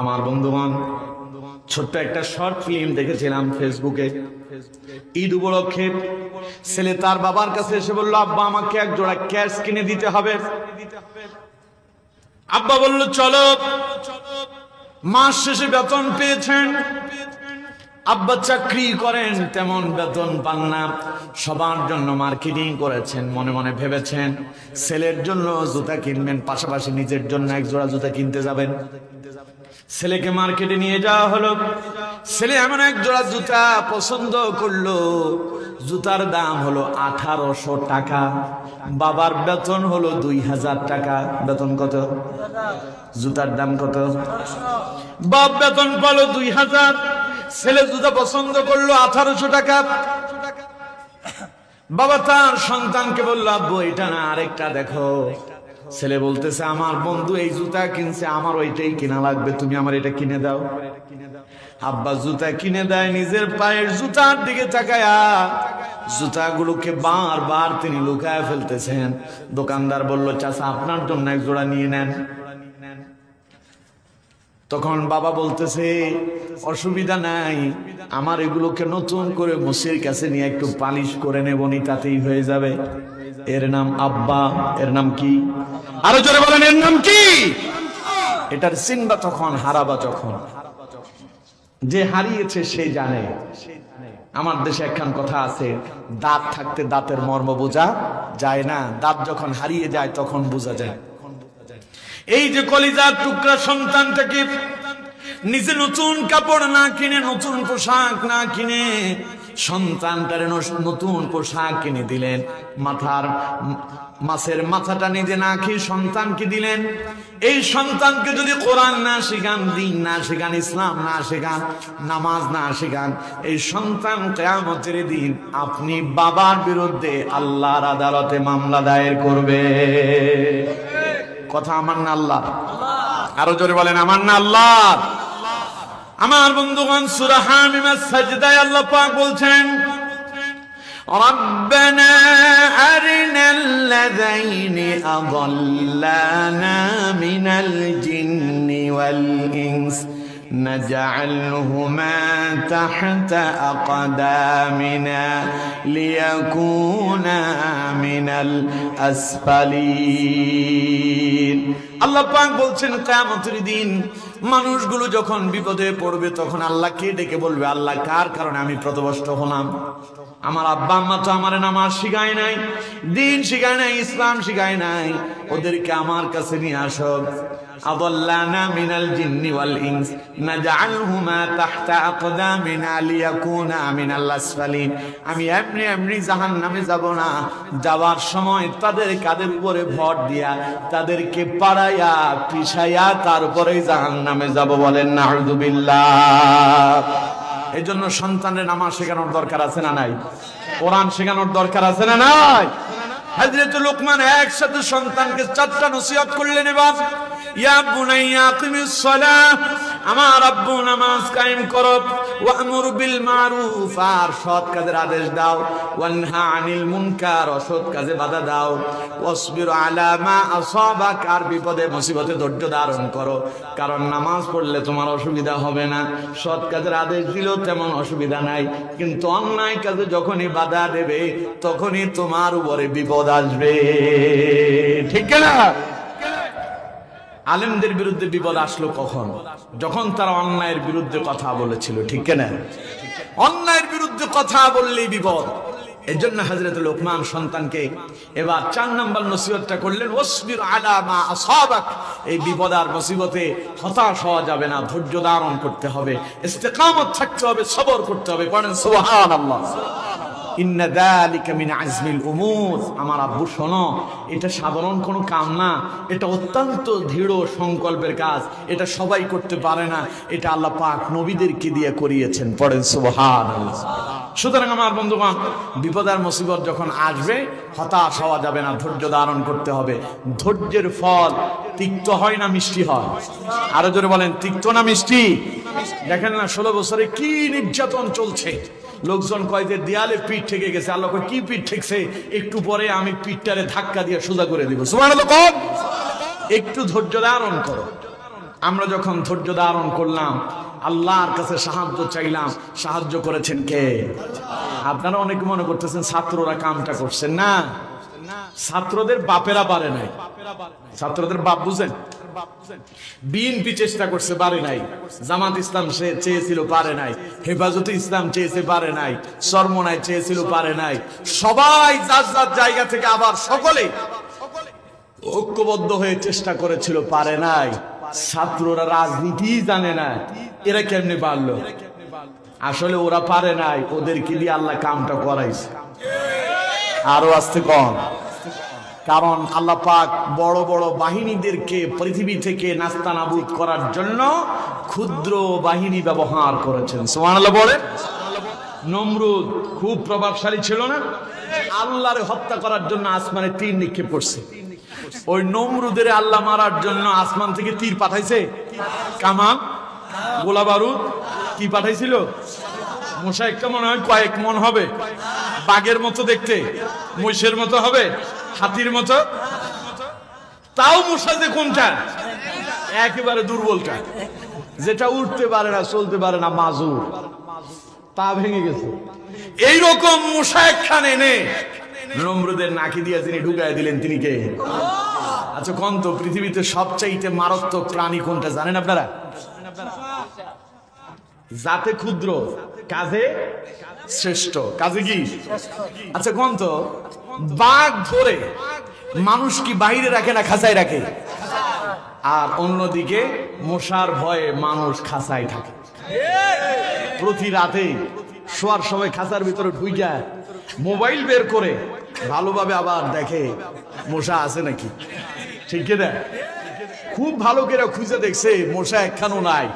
আমার বন্ধুগণ, ছোট্ট একটা শর্ট ফিল্ম দেখেছিলাম ফেসবুকে, ঈদ উপলক্ষে ছেলে তার বাবার কাছে এসে বলল আব্বা আমাকে এক জোড়া ক্যাশ কিনে দিতে হবে। আব্বা বলল চলো। মাস শেষে বেতন পেয়েছেন, আব্বা চাকরি করেন, তেমন বেতন পান না, সবার জন্য মার্কেটিং করেছেন, মনে মনে ভেবেছেন ছেলের জন্য জুতা কিনবেন, পাশাপাশি নিজের জন্য এক জোড়া জুতা কিনতে যাবেন। ছেলেকে মার্কেটে নিয়ে যাওয়া হলো, ছেলে এমন এক জোড়া জুতা পছন্দ করলো, জুতার দাম হলো 1800 টাকা, বাবার বেতন হলো 2000 টাকা। বেতন কত? জুতার দাম কত? বাপ বেতন পালো 2000, ছেলে জুতা পছন্দ করলো 1800 টাকা। বাবা তার সন্তানকে বললো আব্বু এটা না আরেকটা দেখো। ছেলে বলতেছে আমার বন্ধু এই জুতা কিনছে, আমার ওইটাই কিনা লাগবে, তুমি আমার এটা কিনে দাও। আব্বা জুতা কিনে দেয়, নিজের পায়ের জুতার দিকে তাকায়া জুতাগুলোকে বারবার তিনি লুকায় ফেলতেছেন। দোকানদার বলল চাচা আপনার জন্য এক জোড়া নিয়ে নেন। তখন বাবা বলতেছে অসুবিধা নাই, আমার এগুলোকে নতুন করে মুসির কাছে নিয়ে একটু পালিশ করে নেবনি, তাতেই হয়ে যাবে। এর নাম আব্বা। এর নাম কি? আরো জোরে বলেন, এর নাম কি? এটার চিনবা তখন, হারাবা যখন। যে হারিয়েছে সে জানে। আমার দেশে একখান কথা আছে, দাঁত থাকতে দাঁতের মর্ম বোঝা যায় না, দাঁত যখন হারিয়ে যায় তখন বোঝা যায়। এই যে কলিজার টুকরা সন্তানটাকে নিজে নতুন কাপড় না কিনে, নতুন পোশাক না কিনে সন্তানটারে নতুন পোশাক কিনে দিলেন, মাছের মাথাটা নিজে না খেয়ে সন্তানকে দিলেন। এই সন্তানকে যদি কোরআন না শেখান, দিন না শেখান, ইসলাম না শেখান, নামাজ না শেখান, এই সন্তান কিয়ামতের দিন আপনি বাবার বিরুদ্ধে আল্লাহর আদালতে মামলা দায়ের করবে। কথা আমার না আল্লাহ? আরো জোরে বলেন আমার না আল্লাহ? আমার বন্ধুগণ, সূরা হামিমের সাজদায় আল্লাহ পাক বলছেন ربنا أرنا الذين أضلانا من الجن والإنس نجعلهما تحت أقدامنا ليكونا من الأسفلين। আল্লাহ পাক বলছেন কিয়ামতের দিন মানুষগুলো যখন বিপদে পড়বে তখন আল্লাহকে ডেকে বলবে আল্লাহ কার কারণে আমি পথভ্রষ্ট হলাম? আমার আব্বা আম্মা তো আমার নামাজ শিখায় নাই, দিন শিখায় নাই, ইসলাম শিখায় নাই, ওদেরকে আমার কাছে নিয়ে আসো। আদাল্লানা মিনাল জিন্নি ওয়াল ইনস নাজআলহুমা তাহতা আকদামিনা লিয়াকুনা মিনাল আসফালিন। আমি এমনি এমনি জাহান্নামে যাব না, যাওয়ার সময় তাদের কাঁধের উপরে ভর দিয়া তাদেরকে পাড়াইয়া পিছাইয়া তারপরেই জাহান্নামে যাব। বলেন নাউযুবিল্লাহ। এই জন্য সন্তানের নামাজ শেখানোর দরকার আছে না নাই? কোরআন শেখানোর দরকার আছে না নাই? হযরত লোকমান একসাথে সন্তানকে 4টা নসিহত করলেন। এবার ইয়া বুনাইয়া আকিমিস সালাহ, আমার আব্বু নামাজ কায়েম করো, ওয়া'মুর বিল মারুফ, আর সৎ কাজের আদেশ দাও, ওয়ানহা আনিল মুনকার, অসৎ কাজে বাধা দাও, ওয়াসবির আলা মা আসাবাক, আর বিপদে মুসিবতে ধৈর্য ধারণ করো, কারণ নামাজ পড়লে তোমার অসুবিধা হবে না, সৎ কাজের আদেশ দিলেও তেমন অসুবিধা নাই, কিন্তু অন্যায় কাজে যখনই বাধা দেবে তখনই তোমার উপরে বিপদ আসবে। ঠিক না? আলেমদের বিরুদ্ধে বিপদ আসলো কখন? যখন তারা অন্যায়ের বিরুদ্ধে কথা বলেছিল। ঠিক না? অন্যায়ের বিরুদ্ধে কথা বললেই বিপদ। এই জন্য হযরত লোকমান সন্তানকে এবার 4 নম্বর নসিহতটা করলেন, ওয়াসবির আলা মা আসাবাক, এই বিপদ আর মুসিবতে হতাশ হওয়া যাবে না, ধৈর্য ধারণ করতে হবে, ইস্তেকামত থাকতে হবে, সবর করতে হবে। পড়েন সুবহানাল্লাহ। ইন্না যালিকা মিন আজমিল উমুর, আমার আব্বু শোনো, এটা সাধারণ কোনো কাম না, এটা অত্যন্ত দৃঢ় সংকল্পের কাজ, এটা সবাই করতে পারে না, এটা আল্লাহ পাক নবীদেরকে দিয়ে করিয়েছেন। পড়েন সুবহানাল্লাহ। সুতরাং আমার বন্ধুগণ, বিপদ আর মুসিবত যখন আসবে হতাশ হওয়া যাবে না, ধৈর্য ধারণ করতে হবে। ধৈর্যের ফল তিক্ত হয় না মিষ্টি হয়? আরো জোরে বলেন, তিক্ত না মিষ্টি? দেখেন না 16 বছরে কি নির্যাতন চলছে, লোকজন কয় যে দেয়ালে পিঠ ঠেকে গেছে, আল্লাহ কয় কি পিঠ ঠেকছে, একটু পরে আমি পিঠটারে ধাক্কা দিয়ে সোজা করে দিব। সুবহানাল্লাহ। একটু ধৈর্য ধারণ করো। আমরা যখন ধৈর্য ধারণ করলাম, আল্লাহর কাছে সাহায্য চাইলাম, সাহায্য করেছেন কে? আপনারা অনেকে মনে করতেছেন ছাত্ররা কামটা করছেন, না, ছাত্রদের বাপেরা পারে নাই। ছাত্রদের বাপ বুঝেন? বিএনপি চেষ্টা করছে, পারে নাই। জামাত ইসলাম সে চেয়েছিল, পারে নাই। হেফাজতে ইসলাম চেয়েছে, পারে নাই। চরমনায় চেয়েছিল, পারে নাই। সবাই যার যার জায়গা থেকে আবার সকলে ঐক্যবদ্ধ হয়ে চেষ্টা করেছিল, পারে নাই। ছাত্ররা রাজনীতি জানে না, এরা কেমনে পারলো? আসলে ওরা পারে নাই, ওদেরকে দিয়ে আল্লাহ কামটা করাইছে। আরো আসতে কম, কারণ আল্লাহ পাক বড় বড় বাহিনীদেরকে পৃথিবী থেকে নাস্তানাবুদ করার জন্য ক্ষুদ্র বাহিনী ব্যবহার করেছেন। সুবহানাল্লাহ বলে। নমরুদ খুব প্রভাবশালী ছিল না? আল্লাহরে হত্যা করার জন্য আসমানে তীর নিক্ষেপ করছে। ওই নমরুদের আল্লাহ মারার জন্য আসমান থেকে তীর পাঠাইছে, কামান, গোলা বারুদ। কি পাঠাইছিল? মশা একটা মনে হয় কয়েক মন হবে, বাঘের মতো দেখতে, মহিষের মতো হবে, হাতির মতো। তাও মশা যে কোনটা? একেবারে দুর্বলটা, যেটা উঠতে পারে না, চলতে পারে না, মাজুর, পা ভেঙে গেছে। এইরকম মশা একখান এনে নমরুদের নাকি দিয়ে তিনি ঢুকাই দিলেন। তিনি কে? আচ্ছা কোন তো পৃথিবীতে সবচাইতে মারাত্মক প্রাণী কোনটা জানেন আপনারা? জাতে ক্ষুদ্র, কাজে শ্রেষ্ঠ। কাজে কি? আচ্ছা কোন তো বাঘ ধরে মানুষ কি বাইরে রাখে না খাঁচায় রাখে? আর অন্যদিকে মশার ভয়ে মানুষ খাঁচায় থাকে। প্রতি রাতে শোয়ার সময় খাঁচার ভিতরে ঢুইকা মোবাইল বের করে ভালোভাবে আবার দেখে মশা আছে নাকি। ঠিক না? খুব ভালো করে খুঁজে দেখছে, মশা একখানও নাই।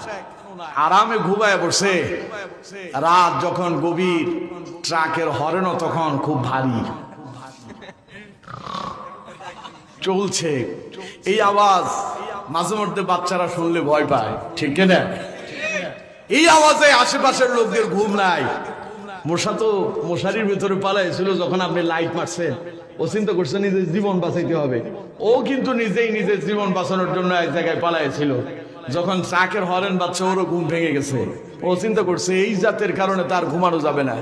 আরামে ঘুমায় বসে। রাত যখন গভীর, ট্রাকের হরেনও তখন খুব ভারী চলছে। এই আওয়াজ মাঝে মধ্যে বাচ্চারা শুনলে ভয় পায়। ঠিক না? এই আওয়াজে আশেপাশের লোকদের ঘুম নাই। মশা তো মশারির ভিতরে পালাইছিল। যখন আপনি লাইট মারছেন, ও চিন্তা করছে নিজের জীবন বাঁচাইতে হবে। ও কিন্তু নিজেই নিজের জীবন বাঁচানোর জন্য এক জায়গায় পালাইছিল। যখন ট্রাকের হরেন বাচ্চা, ওরও ঘুম ভেঙে গেছে। ও চিন্তা করছে এই জাতের কারণে তার ঘুমানো যাবে না।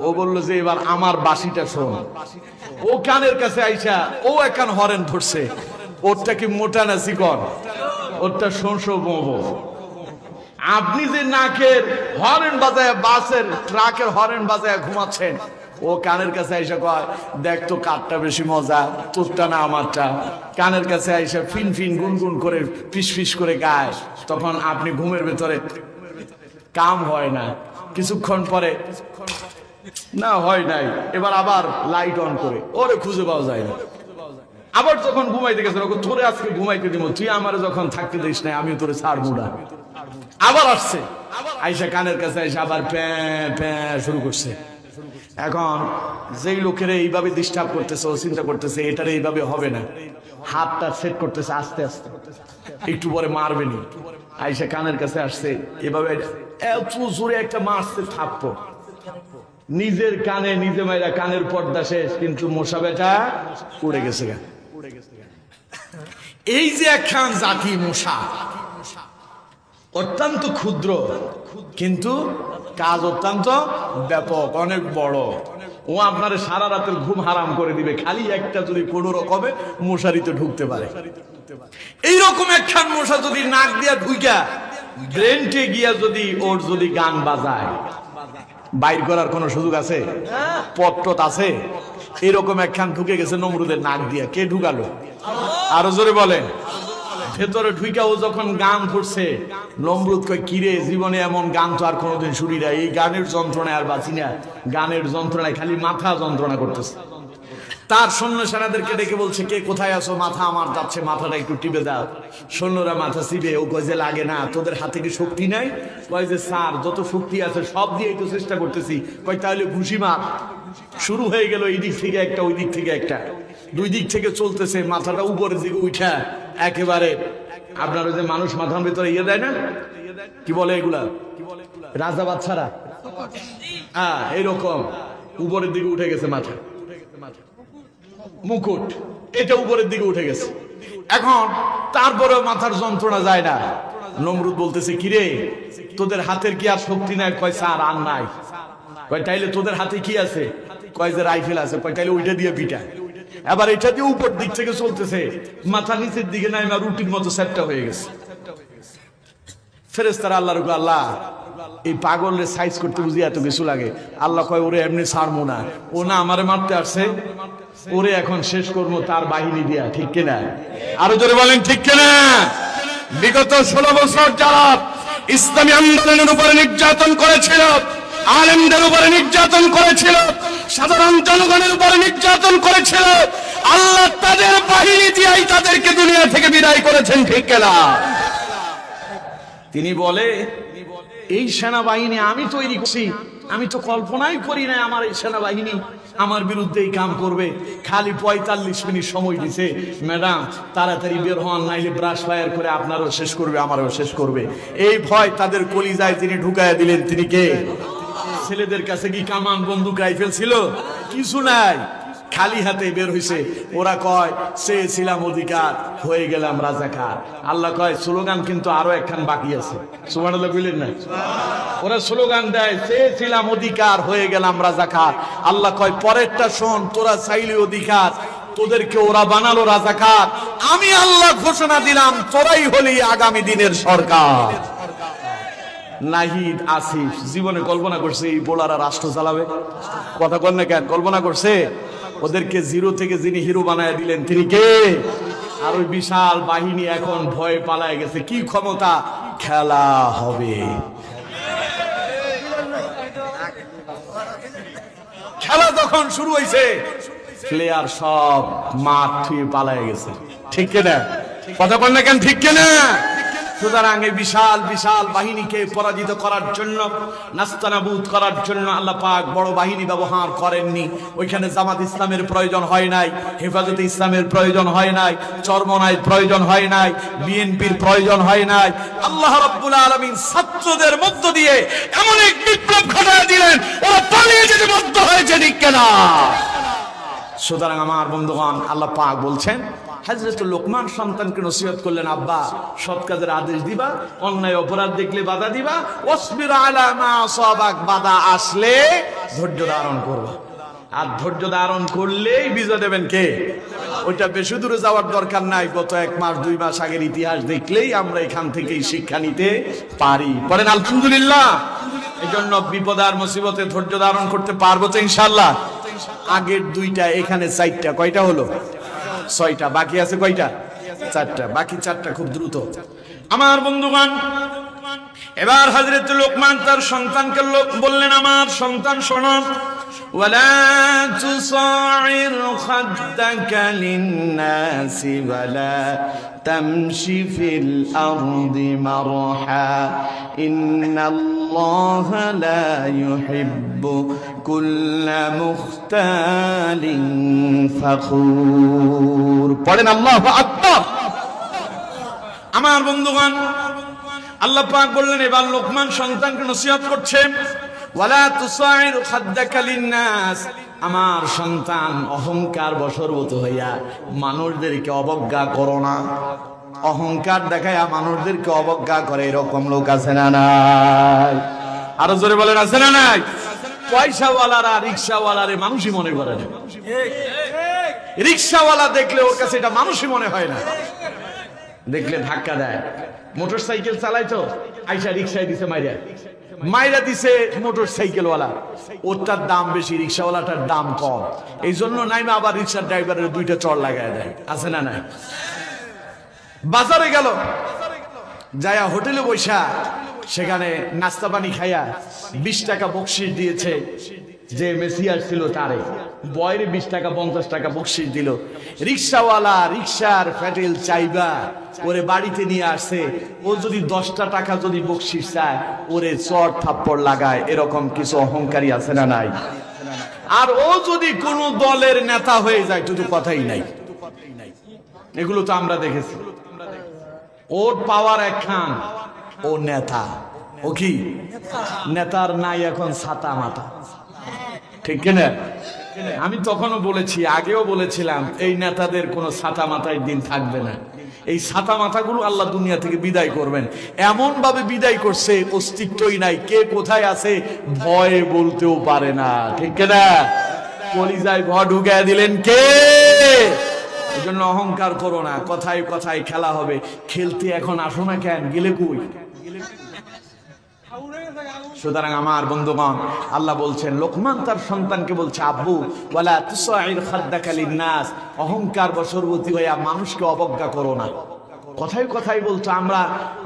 ও বললো যে এবার আমার বাঁশিটা শোন। ও কানের কাছে আইসা ও একখান হরেন ধরছে। ওরটা কি মোটা না চিকন? ওরটা শোঁসো মোবো। আপনি যে নাকের হরেন বাজায়, বাসের ট্রাকের হরেন বাজায় ঘুমাচ্ছেন, ও কানের কাছে আইসা কয় দেখ তো কারটা বেশি মজা, তোরটা না আমারটা। কানের কাছে আইসা ফিন ফিন গুনগুন করে ফিস ফিস করে গায়। তখন আপনি ঘুমের ভেতরে কাম হয় না। কিছুক্ষণ পরে না হয় নাই, এবার আবার লাইট অন করে, ওরে খুঁজে পাওয়া যায় না। আবার যখন ঘুমাইতে গেছে, তোরে আজকে ঘুমাইতে দিব, তুই আমার যখন থাকতে দিস নাই, আমি তোরে ছাড়বো না। আবার আসছে, আইসা কানের কাছে আইসা আবার প্যাঁ প্যাঁ শুরু করছে। এখন যেই লোকেরা এইভাবে ডিস্টার্ব করতেছে, ও চিন্তা করতেছে এটার এইভাবে হবে না, হাতটা সেট করতেছে আস্তে আস্তে, একটু পরে মারবেনি। আইসা কানের কাছে আসছে, এভাবে এত জোরে একটা মারছে থাপ্পড়, নিজের কানে নিজে মাইরা কানের পর্দা শেষ, কিন্তু মশা বেটা উড়ে গেছে। এই যে একখান জাতি মশা, অত্যন্ত ক্ষুদ্র কিন্তু কাজ অত্যন্ত ব্যাপক, অনেক বড়। ও আপনার সারা রাতের ঘুম হারাম করে দিবে, খালি একটা যদি কোনো রকমে মশারিতে ঢুকতে পারে। এইরকম একখান মশা যদি নাক দিয়া ঢুইকা ব্রেনটে গিয়া যদি ওর যদি গান বাজায়, বাইর করার কোন সুযোগ আছে? পট্টত আছে? এরকম একখান ঢুকে গেছে নমরুদের নাক দিয়া। কে ঢুকালো? আরো জোরে বলেন। ভেতরে ঢুইকা ও যখন গান ধরছে, নমরুদ কয় কিরে, জীবনে এমন গান তো আর কোনোদিন শুনি না, এই গানের যন্ত্রণায় আর বাঁচি না, গানের যন্ত্রণায় খালি মাথা যন্ত্রণা করতেছে। তার সৈন্য সেনাদেরকে ডেকে বলছে, কে কোথায় আছো? মাথা আমার যাচ্ছে, মাথাটা একটু টিপে দাও। সৈন্যরা মাথা চিবে। ও কয় যে লাগে না, তোদের হাতে কি শক্তি নাই? কয় যে স্যার, যত শক্তি আছে সব দিয়েই তো চেষ্টা করতেছি। কয় তাহলে ঘুষি মার। শুরু হয়ে গেল এই দিক থেকে একটা, ওই দিক থেকে একটা, দুই দিক থেকে চলতেছে। মাথাটা উপরের দিকে উঠা একেবারে আপনার ওই যে মানুষ মাথার ভিতরে ইয়ে দেয় না, কি বলে এগুলা, রাজা বাচ্চারা, হ্যাঁ এইরকম উপরের দিকে উঠে গেছে মাথা, মুকুট এটা উপরের দিকে উঠে গেছে। এখন তারপরে মাথার যন্ত্রণা যায় না। নমরুদ বলতেছে, কিরে তোদের হাতের কি আর শক্তি নাই? কয় স্যার আর নাই। কয় তাইলে তোদের হাতে কি আছে? কয় যে রাইফেল আছে। কয় তাইলে ওইটা দিয়ে পিটা। এবার এটা দিয়ে উপর দিক থেকে চলতেছে, মাথা নিচের দিকে নাই, রুটির মতো সেটটা হয়ে গেছে। ফেরেশতারা আল্লাহর কয়, আল্লাহ এই পাগলের সাইজ করতে বুঝি এত কিছু লাগে? আল্লাহ কয়, ওরে এমনি ছাড়বো না, ও না আমারে মারতে আসছে, ওরে এখন শেষ করবো তার বাহিনী দিয়া। ঠিক কিনা? আরো জোরে বলেন ঠিক কিনা? বিগত 16 বছর যারা ইসলামী আন্দোলনের উপরে নির্যাতন করেছিল, আলেমদের উপরে নির্যাতন করেছিল, সাধারণ জনগণের উপরে নির্যাতন করেছিল, আল্লাহ তাদের বাহিনী দিয়েই তাদেরকে দুনিয়া থেকে বিদায় করেছেন। ঠিক কিনা? তিনি বলে, এই সেনাবাহিনী আমি তৈরি করছি, আমি তো কল্পনাই করি না আমার এই সেনাবাহিনী আমার বিরুদ্ধে এই কাম করবে। খালি 45 মিনিট সময় দিছে, ম্যাডাম তাড়াতাড়ি বের হন, নাইলে ব্রাশ ফায়ার করে আপনারও শেষ করবে, আমারও শেষ করবে। এই ভয় তাদের কলিজায় তিনি ঢুকাইয়া দিলেন। তিনি কে? ছেলেদের কাছে কি কামান বন্দুক রাইফেল ছিল? কিছু নাই, খালি হাতে বের হইছে। ওরা কয় চেয়েছিলাম অধিকার, হয়ে গেলাম রাজাকার। আল্লাহ কয় স্লোগান কিন্তু আরো একখান বাকি আছে। সুবহানাল্লাহ বললেন না? ওরা স্লোগান দেয় চেয়েছিলাম অধিকার, হয়ে গেলাম রাজাকার। আল্লাহ কয় পরেরটা শোন, তোরা চাইলে অধিকার, তোদেরকে ওরা বানালো রাজাকার। আমি আল্লাহ ঘোষণা দিলাম তোরাই হলি আগামী দিনের সরকার। নাহিদ আসিফ জীবনে কল্পনা করছে এই বোলারা রাষ্ট্র চালাবে? কথা বল না কেন? কল্পনা করছে? ওদেরকে জিরো থেকে যিনি হিরো বানায় দিলেন তিনি কে? আর ওই বিশাল বাহিনী এখন ভয়ে পালায় গেছে। কি ক্ষমতা? খেলা হবে। খেলা যখন শুরু হয়েছে, প্লেয়ার সব মাঠ থেকে পালায় গেছে। ঠিক কিনা? কথা বল না কেন? ঠিক কিনা? সুতরাং এই বিশাল বিশাল বাহিনীকে পরাজিত করার জন্য, নাস্তানাবুদ করার জন্য আল্লাহ পাক বড় বাহিনী ব্যবহার করেননি। ওইখানে জামাত ইসলামের প্রয়োজন হয় নাই, হেফাজতে ইসলামের প্রয়োজন হয় নাই, চরমনাইয়ের প্রয়োজন হয় নাই, বিএনপির প্রয়োজন হয় নাই। আল্লাহ রাব্বুল আলামিন ছাত্রদের মধ্য দিয়ে এমন এক বিপ্লব ঘটায় দিলেন, ওরা পালিয়ে যেতে বাধ্য হয়েছে। ঠিক কিনা? সুতরাং আমার বন্ধুগণ, আল্লাহ পাক বলছেন, হযরত লোকমান সন্তানকে নসিহত করলেন, আব্বা সৎ কাজের আদেশ দিবা, অন্যায় অপরাধ দেখলে বাধা দিবা, ওয়াসবির আলা মা আসাবাক, বাধা আসলে ধৈর্য ধারণ করবা। আর ধৈর্য ধারণ করলেই বিজয় দেবেন কে? ওইটা বেশি দূরে যাওয়ার দরকার নাই। গত 1 মাস 2 মাস আগের ইতিহাস দেখলেই আমরা এখান থেকেই শিক্ষা নিতে পারি। বলেন আলহামদুলিল্লাহ। এই জন্য বিপদ আর মুসিবতে ধৈর্য ধারণ করতে পারবো তো ইনশাআল্লাহ। আগের 2টা, এখানে 4টা। কয়টা হলো? 6টা। বাকি আছে কয়টা? 4টা। বাকি 4টা খুব দ্রুত। আমার বন্ধুগণ, এবার হযরত লোকমান তার সন্তানকে বললেন, আমার সন্তান শোনো, ওয়ালা তুসাইর খাদ্দাকা লিন-নাসি ওয়ালা তামশি ফিল আরদি মারহা ইন্নাল্লাহা লা ইউহিব্বু কুল্লা মুখতালিন ফাখুর। পড়েন আল্লাহু আকবার। আমার বন্ধুগণ, আল্লাহ পাক বললেন এবার লোকমান সন্তানকে নসিহত করছেন, ওয়ালা তুসাইর খাদ্দাকা লিন-নাস, আমার সন্তান অহংকার বশবর্তী হইয়া মানুষদেরকে অবজ্ঞা করো না। অহংকার দেখায়া মানুষদেরকে অবজ্ঞা করে এরকম লোক আছে না নাই? আরো জোরে বলেন আছে না নাই? পয়সাওয়ালারা রিক্সাওয়ালারে মানুষই মনে করে না। রিক্সাওয়ালা দেখলে ওর কাছে এটা মানুষই মনে হয় না, দেখলে ধাক্কা দেয়। মোটর সাইকেল চালাইতো, আইসা রিক্সায় দিছে মাইরা দিছে মোটর সাইকেলওয়ালা, ওটার দাম বেশি, রিক্সাওয়ালাটার দাম কম, এই জন্য নাইমা আবার রিক্সার ড্রাইভারের দুইটা চড় লাগায় দেয়, আছে না নাই? বাজারে গেল, যায়া হোটেলে বৈশা সেখানে নাস্তা পানি খাইয়া 20 টাকা বকশিশ দিয়েছে যে মেসিয়ার ছিল তারে, বয়ের 20 টাকা 50 টাকা বকশিশ দিল। রিক্সাওয়ালা রিক্সার ফ্যাটেল চাইবা ওরে বাড়িতে নিয়ে আসছে, ও যদি 10টা টাকা যদি বকশিশ চায় ওরে চড় থাপ্পড় লাগায়, এরকম কিছু অহংকারী আছে না নাই? আর ও যদি কোনো দলের নেতা হয়ে যায় তো কথাই নাই, এগুলো তো আমরা দেখেছি। ওর পাওয়ার একখান, ও নেতা, ও কি নেতার নাই এখন ছাতা মাথা, ঠিক কিনা? আমি তখনও বলেছি, আগেও বলেছিলাম, এই নেতাদের কোনো ছাতা মাথায় দিন থাকবে না। এই ছাতা মাথাগুলো আল্লাহ দুনিয়া থেকে বিদায় করবেন, এমন ভাবে বিদায় করছে অস্তিত্বই নাই, কে কোথায় আছে ভয়ে বলতেও পারে না, ঠিক কিনা? কলিজায় ভয় ঢুকায় দিলেন কে? এই জন্য অহংকার করো না, কথায় কথায় খেলা হবে। খেলতে এখন আসো না কেন, গেলে কই? সুতরাং আমার বন্ধুগণ, আল্লাহ বলছেন, লোকমান তার সন্তানকে বলছে, আব্বু ওয়ালা তুসাইর খাদ্দাকা লিন-নাস, অহংকার বশবর্তী হইয়া মানুষকে অবজ্ঞা করো না। কথায় কথায় বলছো আমরা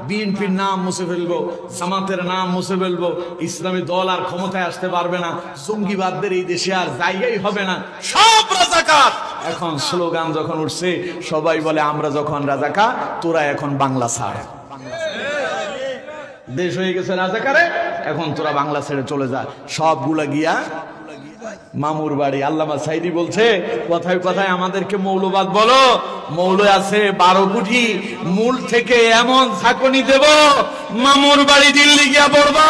বিএনপির নাম মুছে ফেলবো, জামাতের নাম মুছে ফেলবো, ইসলামী দল আর ক্ষমতায় আসতে পারবে না, জঙ্গিবাদদের এই দেশে আর জায়গাই হবে না, সব রাজাকার। এখন স্লোগান যখন উঠছে সবাই বলে আমরা যখন রাজাকার, তোরা এখন বাংলা ছাড়। দেশ হয়ে গেছে রাজাকারে, এখন তোরা বাংলা ছেড়ে চলে যা। সবগুলা গিয়া মামুর বাড়ি। আল্লামা সাইদি বলছে, কথায় কথায় আমাদেরকে মৌলবাদ বলো, মৌল আছে 12 কোটি, মূল থেকে এমন ঝাঁকুনি দেব, মামুর বাড়ি দিল্লি গিয়া পড়বা।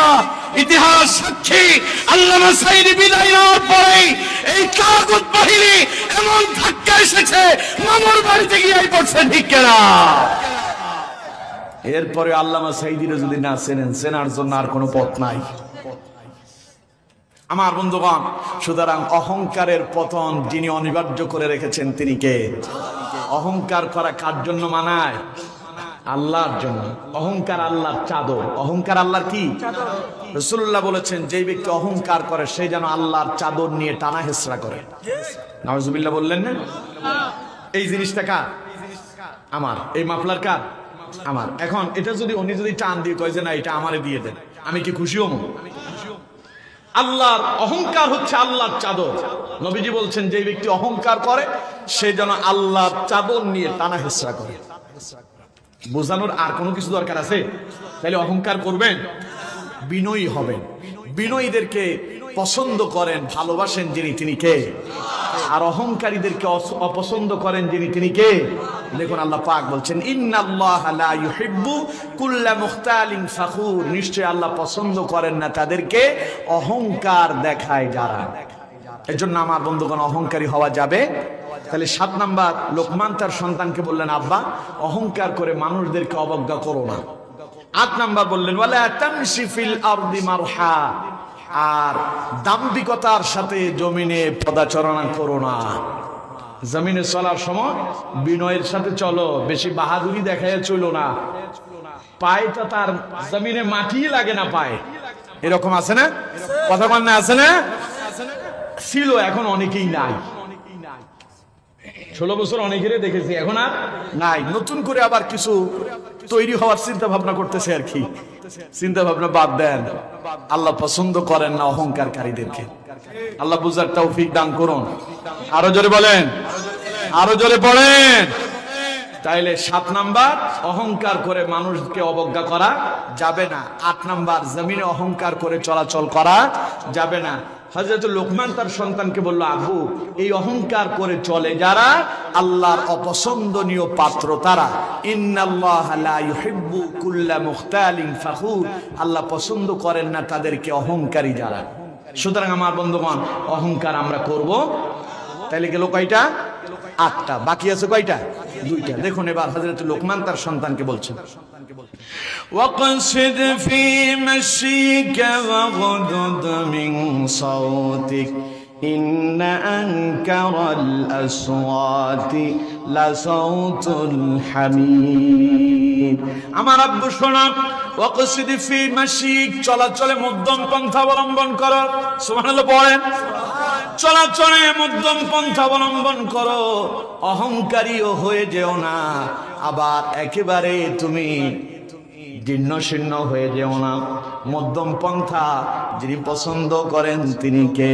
ইতিহাস সাক্ষী, আল্লামা সাইদি বিদায় নেওয়ার পরেই এই তাগুত বাহিনী এমন ধাক্কা এসেছে, মামুর বাড়িতে গিয়ে পড়ছে, ঠিক কিনা? এরপরে আল্লামা সাইদিরে যদি না চেনেন, চেনার জন্য আর কোনো পথ নাই আমার বন্ধুগণ। সুতরাং অহংকারের পতন যিনি অনিবার্য করে রেখেছেন তিনি কে? অহংকার করা কার জন্য মানায়? আল্লাহর জন্য। অহংকার আল্লাহর চাদর। অহংকার আল্লাহর কি? রাসূলুল্লাহ বলেছেন, যেই ব্যক্তি অহংকার করে সে যেন আল্লাহর চাদর নিয়ে টানা হেসরা করে। নাউজুবিল্লাহ বললেন না? এই জিনিসটা কার? আমার। এই মাফলার কার? আমার। এখন এটা যদি উনি যদি টান দিয়ে কয় যে না এটা আমারে দিয়ে দেন, আমি কি খুশি হব? আল্লাহর অহংকার হচ্ছে আল্লাহর চাদর। নবীজি বলছেন, যে ব্যক্তি অহংকার করে সে যেন আল্লাহর চাদর নিয়ে টানা হেসরা করে। বোঝানোর আর কোনো কিছু দরকার আছে? তাহলে অহংকার করবেন, বিনয়ী হবেন। বিনয়ীদেরকে পছন্দ করেন, ভালোবাসেন যিনি তিনি কে? আর অহংকারীদেরকে অপছন্দ করেন যিনি তিনি কে? দেখুন আল্লাহ পাক বলছেন, ইন্নাল্লাহা লা ইউহিব্বু কুল্লা মুখতালিন ফাখুর, নিশ্চয় আল্লাহ পছন্দ করেন না তাদেরকে অহংকার দেখায় যারা। এজন্য আমার বন্ধুগণ, অহংকারী হওয়া যাবে। তাহলে 7 নাম্বার, লোকমান তার সন্তানকে বললেন, আব্বা অহংকার করে মানুষদেরকে অবজ্ঞা করো না। 8 নাম্বার বললেন, ওয়ালা তামশি ফিল আরদি মারহা, আর দাম্ভিকতার সাথে জমিনে পদাচারণা করো না। জমিনে চলার সময় বিনয়ের সাথে চলো, বেশি বাহাদুরি দেখায় চলো না। পায়েটা তার জমিনে মাটি লাগে না পায়ে, এরকম আছে না? কথা বল না, আছে না? ছিল, এখন অনেকেই নাই। 16 বছর অনেকেরই দেখেছি, এখন আর নাই। নতুন করে আবার কিছু তৈরি হওয়ার চিন্তা ভাবনা করতেছে আর কি। চিন্তা ভাবনা বাদ দেন। আল্লাহ পছন্দ করেন না অহংকারকারীদেরকে। আল্লাহ বুঝার তৌফিক দান করুন। আরো জোরে বলেন, আরো জোরে পড়েন। তাইলে 7 নাম্বার, অহংকার করে মানুষকে অবজ্ঞা করা যাবে না। 8 নাম্বার, জমিনে অহংকার করে চলাচল করা যাবে না। হযরত লোকমান তার সন্তানকে বলল, আবু, এই অহংকার করে চলে যারা আল্লাহর অপছন্দনীয় পাত্র তারা। ইন্নাল্লাহা লা ইউহিব্বু কুল্লা মুখতালিন ফাখুর, আল্লাহ পছন্দ করেন না তাদেরকে অহংকারী যারা। সুতরাং আমার বন্ধুগণ, অহংকার আমরা করব। তাইলে গেল কয়টা? 8টা। বাকি আছে কয়টা? 2টা। দেখুন এবার হযরত লোকমান তার সন্তানকে বলছেন, ওয়াকসিদ ফি মাশিকা ওয়াগদুদ মিন সাওতিক ইন্না আনকারাল আসওয়াতি লাসাউতুল হামিদ। আমার আব্বু শোনা, ওয়াকসিদ ফি মাশিক, চলাচলে মধ্যম পন্থা অবলম্বন করো। সুবহানাল্লাহ পড়েন। চলাচলে মধ্যম পন্থা অবলম্বন করো, অহংকারীও হয়ে যেও না, আবার একেবারে তুমি জীর্ণ শীর্ণ হয়ে যেও না। মধ্যম পন্থা যিনি পছন্দ করেন তিনি কে?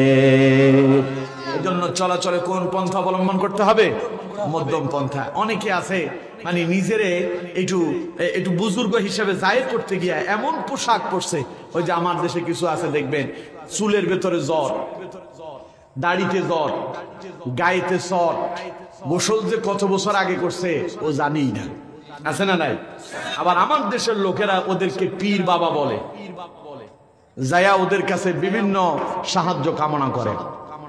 এজন্য চলাচলে কোন পন্থা অবলম্বন করতে হবে? মধ্যম পন্থা। অনেকে আছে মানে নিজেরে একটু বুজুর্গ হিসেবে জাহির করতে গিয়ে এমন পোশাক পরছে, ওই যে আমার দেশে কিছু আছে দেখবেন, চুলের ভেতরে জ্বর, দাড়িতে জ্বর, গায়েতে সর, গোসল যে কত বছর আগে করছে ও জানি না, আছে না নাই? আবার আমার দেশের লোকেরা ওদেরকে পীর বাবা বলে, যায়া ওদের কাছে বিভিন্ন সাহায্য কামনা করে।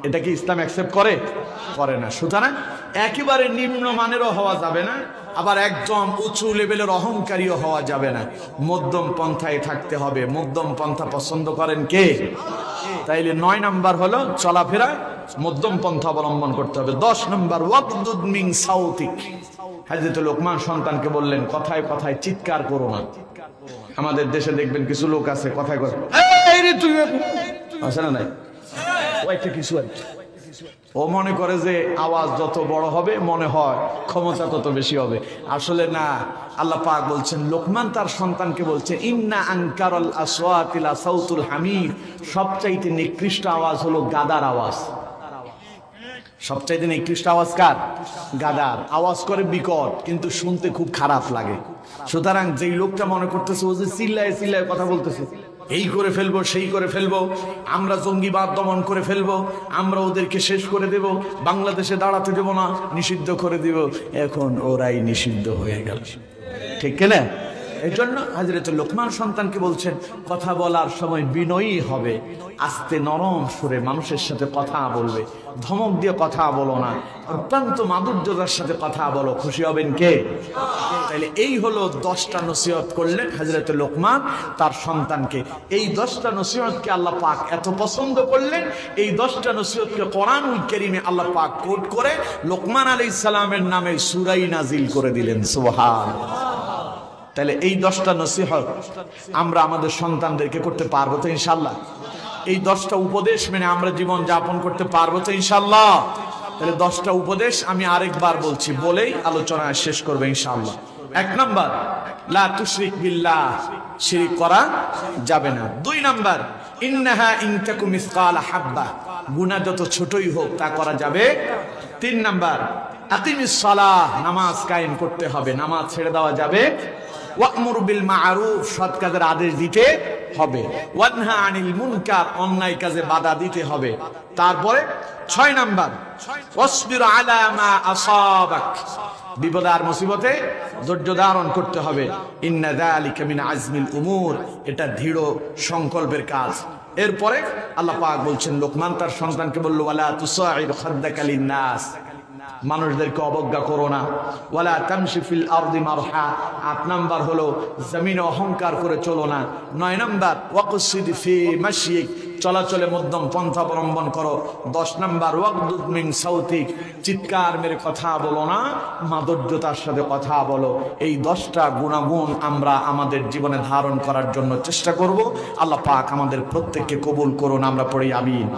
এটা কি ইসলাম অ্যাকসেপ্ট করে? করে না। সুতরাং একেবারে নিম্ন মানেরও হওয়া যাবে না, আবার একদম উঁচু লেভেলের অহংকারীও হওয়া যাবে না। মধ্যম পন্থায় থাকতে হবে। মধ্যম পন্থা পছন্দ করেন কে? তাইলে 9 নাম্বার হলো চলাফেরা মধ্যম পন্থা অবলম্বন করতে হবে। 10 নাম্বার, ওয়াগদুদ মিন সাওতিক। হযরত লোকমান সন্তানকে বললেন, কথায় কথায় চিৎকার করো না। আমাদের দেশে দেখবেন কিছু লোক আছে কথায় কথায়, এই রে তুই, আছে না নাই? ওইটা কিছু ও মনে করে যে আওয়াজ যত বড় হবে মনে হয় ক্ষমতা তত বেশি হবে। আসলে না। আল্লাহ পাক বলছেন, লোকমান তার সন্তানকে বলছে, ইন্না আনকারাল আসওয়াতি লাসাউতুল হামির, সবচাইতে নিকৃষ্ট আওয়াজ হলো গাদার আওয়াজ। সবচাইতে নিকৃষ্ট আওয়াজ কার? গাদার। আওয়াজ করে বিকট, কিন্তু শুনতে খুব খারাপ লাগে। সুতরাং যেই লোকটা মনে করতেছে ও যে চিল্লায় চিল্লায় কথা বলতেছে, এই করে ফেলবো, সেই করে ফেলবো, আমরা জঙ্গিবাদ দমন করে ফেলবো, আমরা ওদেরকে শেষ করে দেব, বাংলাদেশে দাঁড়াতে দেব না, নিষিদ্ধ করে দিব, এখন ওরাই নিষিদ্ধ হয়ে গেল। ঠিক কিনা? এই জন্য হযরত লোকমান সন্তানকে বলছেন, কথা বলার সময় বিনয়ী হবে, আস্তে নরম সুরে মানুষের সাথে কথা বলবে, ধমক দিয়ে কথা বলো না, অত্যন্ত মাধুর্যতার সাথে কথা বলো, খুশি হবেন কে? তাইলে এই হলো 10টা নসিহত করলেন হযরত লোকমান তার সন্তানকে। এই 10টা নসিহতকে আল্লাহ পাক এত পছন্দ করলেন, এই 10টা নসিহতকে কোরআনুল কারীমে আল্লাহ পাক কোট করে লোকমান আলাইহিস সালামের নামে সূরা নাজিল করে দিলেন। সুবহানাল্লাহ। তাহলে এই 10টা নসিহত আমরা আমাদের সন্তানদেরকে করতে পারবো তো ইনশাআল্লাহ? এই 10টা উপদেশ মেনে আমরা জীবন যাপন করতে পারবো তো ইনশাআল্লাহ? তাহলে 10টা উপদেশ আমি আরেকবার বলছি, বলেই আলোচনা শেষ করবে ইনশাআল্লাহ। 1 নাম্বার, লা তুশরিক বিল্লাহ, শিরক করা যাবে না। 2 নাম্বার, ইন্নাহা ইন তাকু মিসকালা হাব্বা, গুনাহ যত ছোটই হোক তা করা যাবে। 3 নাম্বার, আকিমিস সালাহ, নামাজ কায়েম করতে হবে, নামাজ ছেড়ে দেওয়া যাবে। ওয়া'মুর বিল মা'রুফ, সৎ কাজের আদেশ দিতে হবে। ওয়ানহা আনিল মুনকার, অন্যায় কাজে বাধা দিতে হবে। তারপরে 6 নাম্বার, ওয়াসবির আলা মা আসাবাক, বিপদ আর মুসিবতে ধৈর্য ধারণ করতে হবে। ইন্না যালিকা মিন আজমিল উমুর, এটা দৃঢ় সংকল্পের কাজ। এরপরে আল্লাহ পাক বলছেন, লোকমান তার সন্তানকে বলল, ওয়ালা তুসাইর খাদ্দাকা লিন-নাস, মানুষদেরকে অবজ্ঞা করো না। ওয়ালা তামশি ফিল আরদি মারহা, 8 নাম্বার হলো জমিনে অহংকার করে চলো না। 9 নাম্বার, ওয়াকসিদ ফি মাশিক, চলাচলে মধ্যম পন্থা অবলম্বন করো। 10 নাম্বার, ওয়াগদুদ মিন সাওতিক, চিৎকার মেরে কথা বলো না, মাধুর্যতার সাথে কথা বলো। এই 10টা গুণাগুণ আমরা আমাদের জীবনে ধারণ করার জন্য চেষ্টা করব। আল্লাহ পাক আমাদের প্রত্যেককে কবুল করুন। আমরা পড়ি আমিন।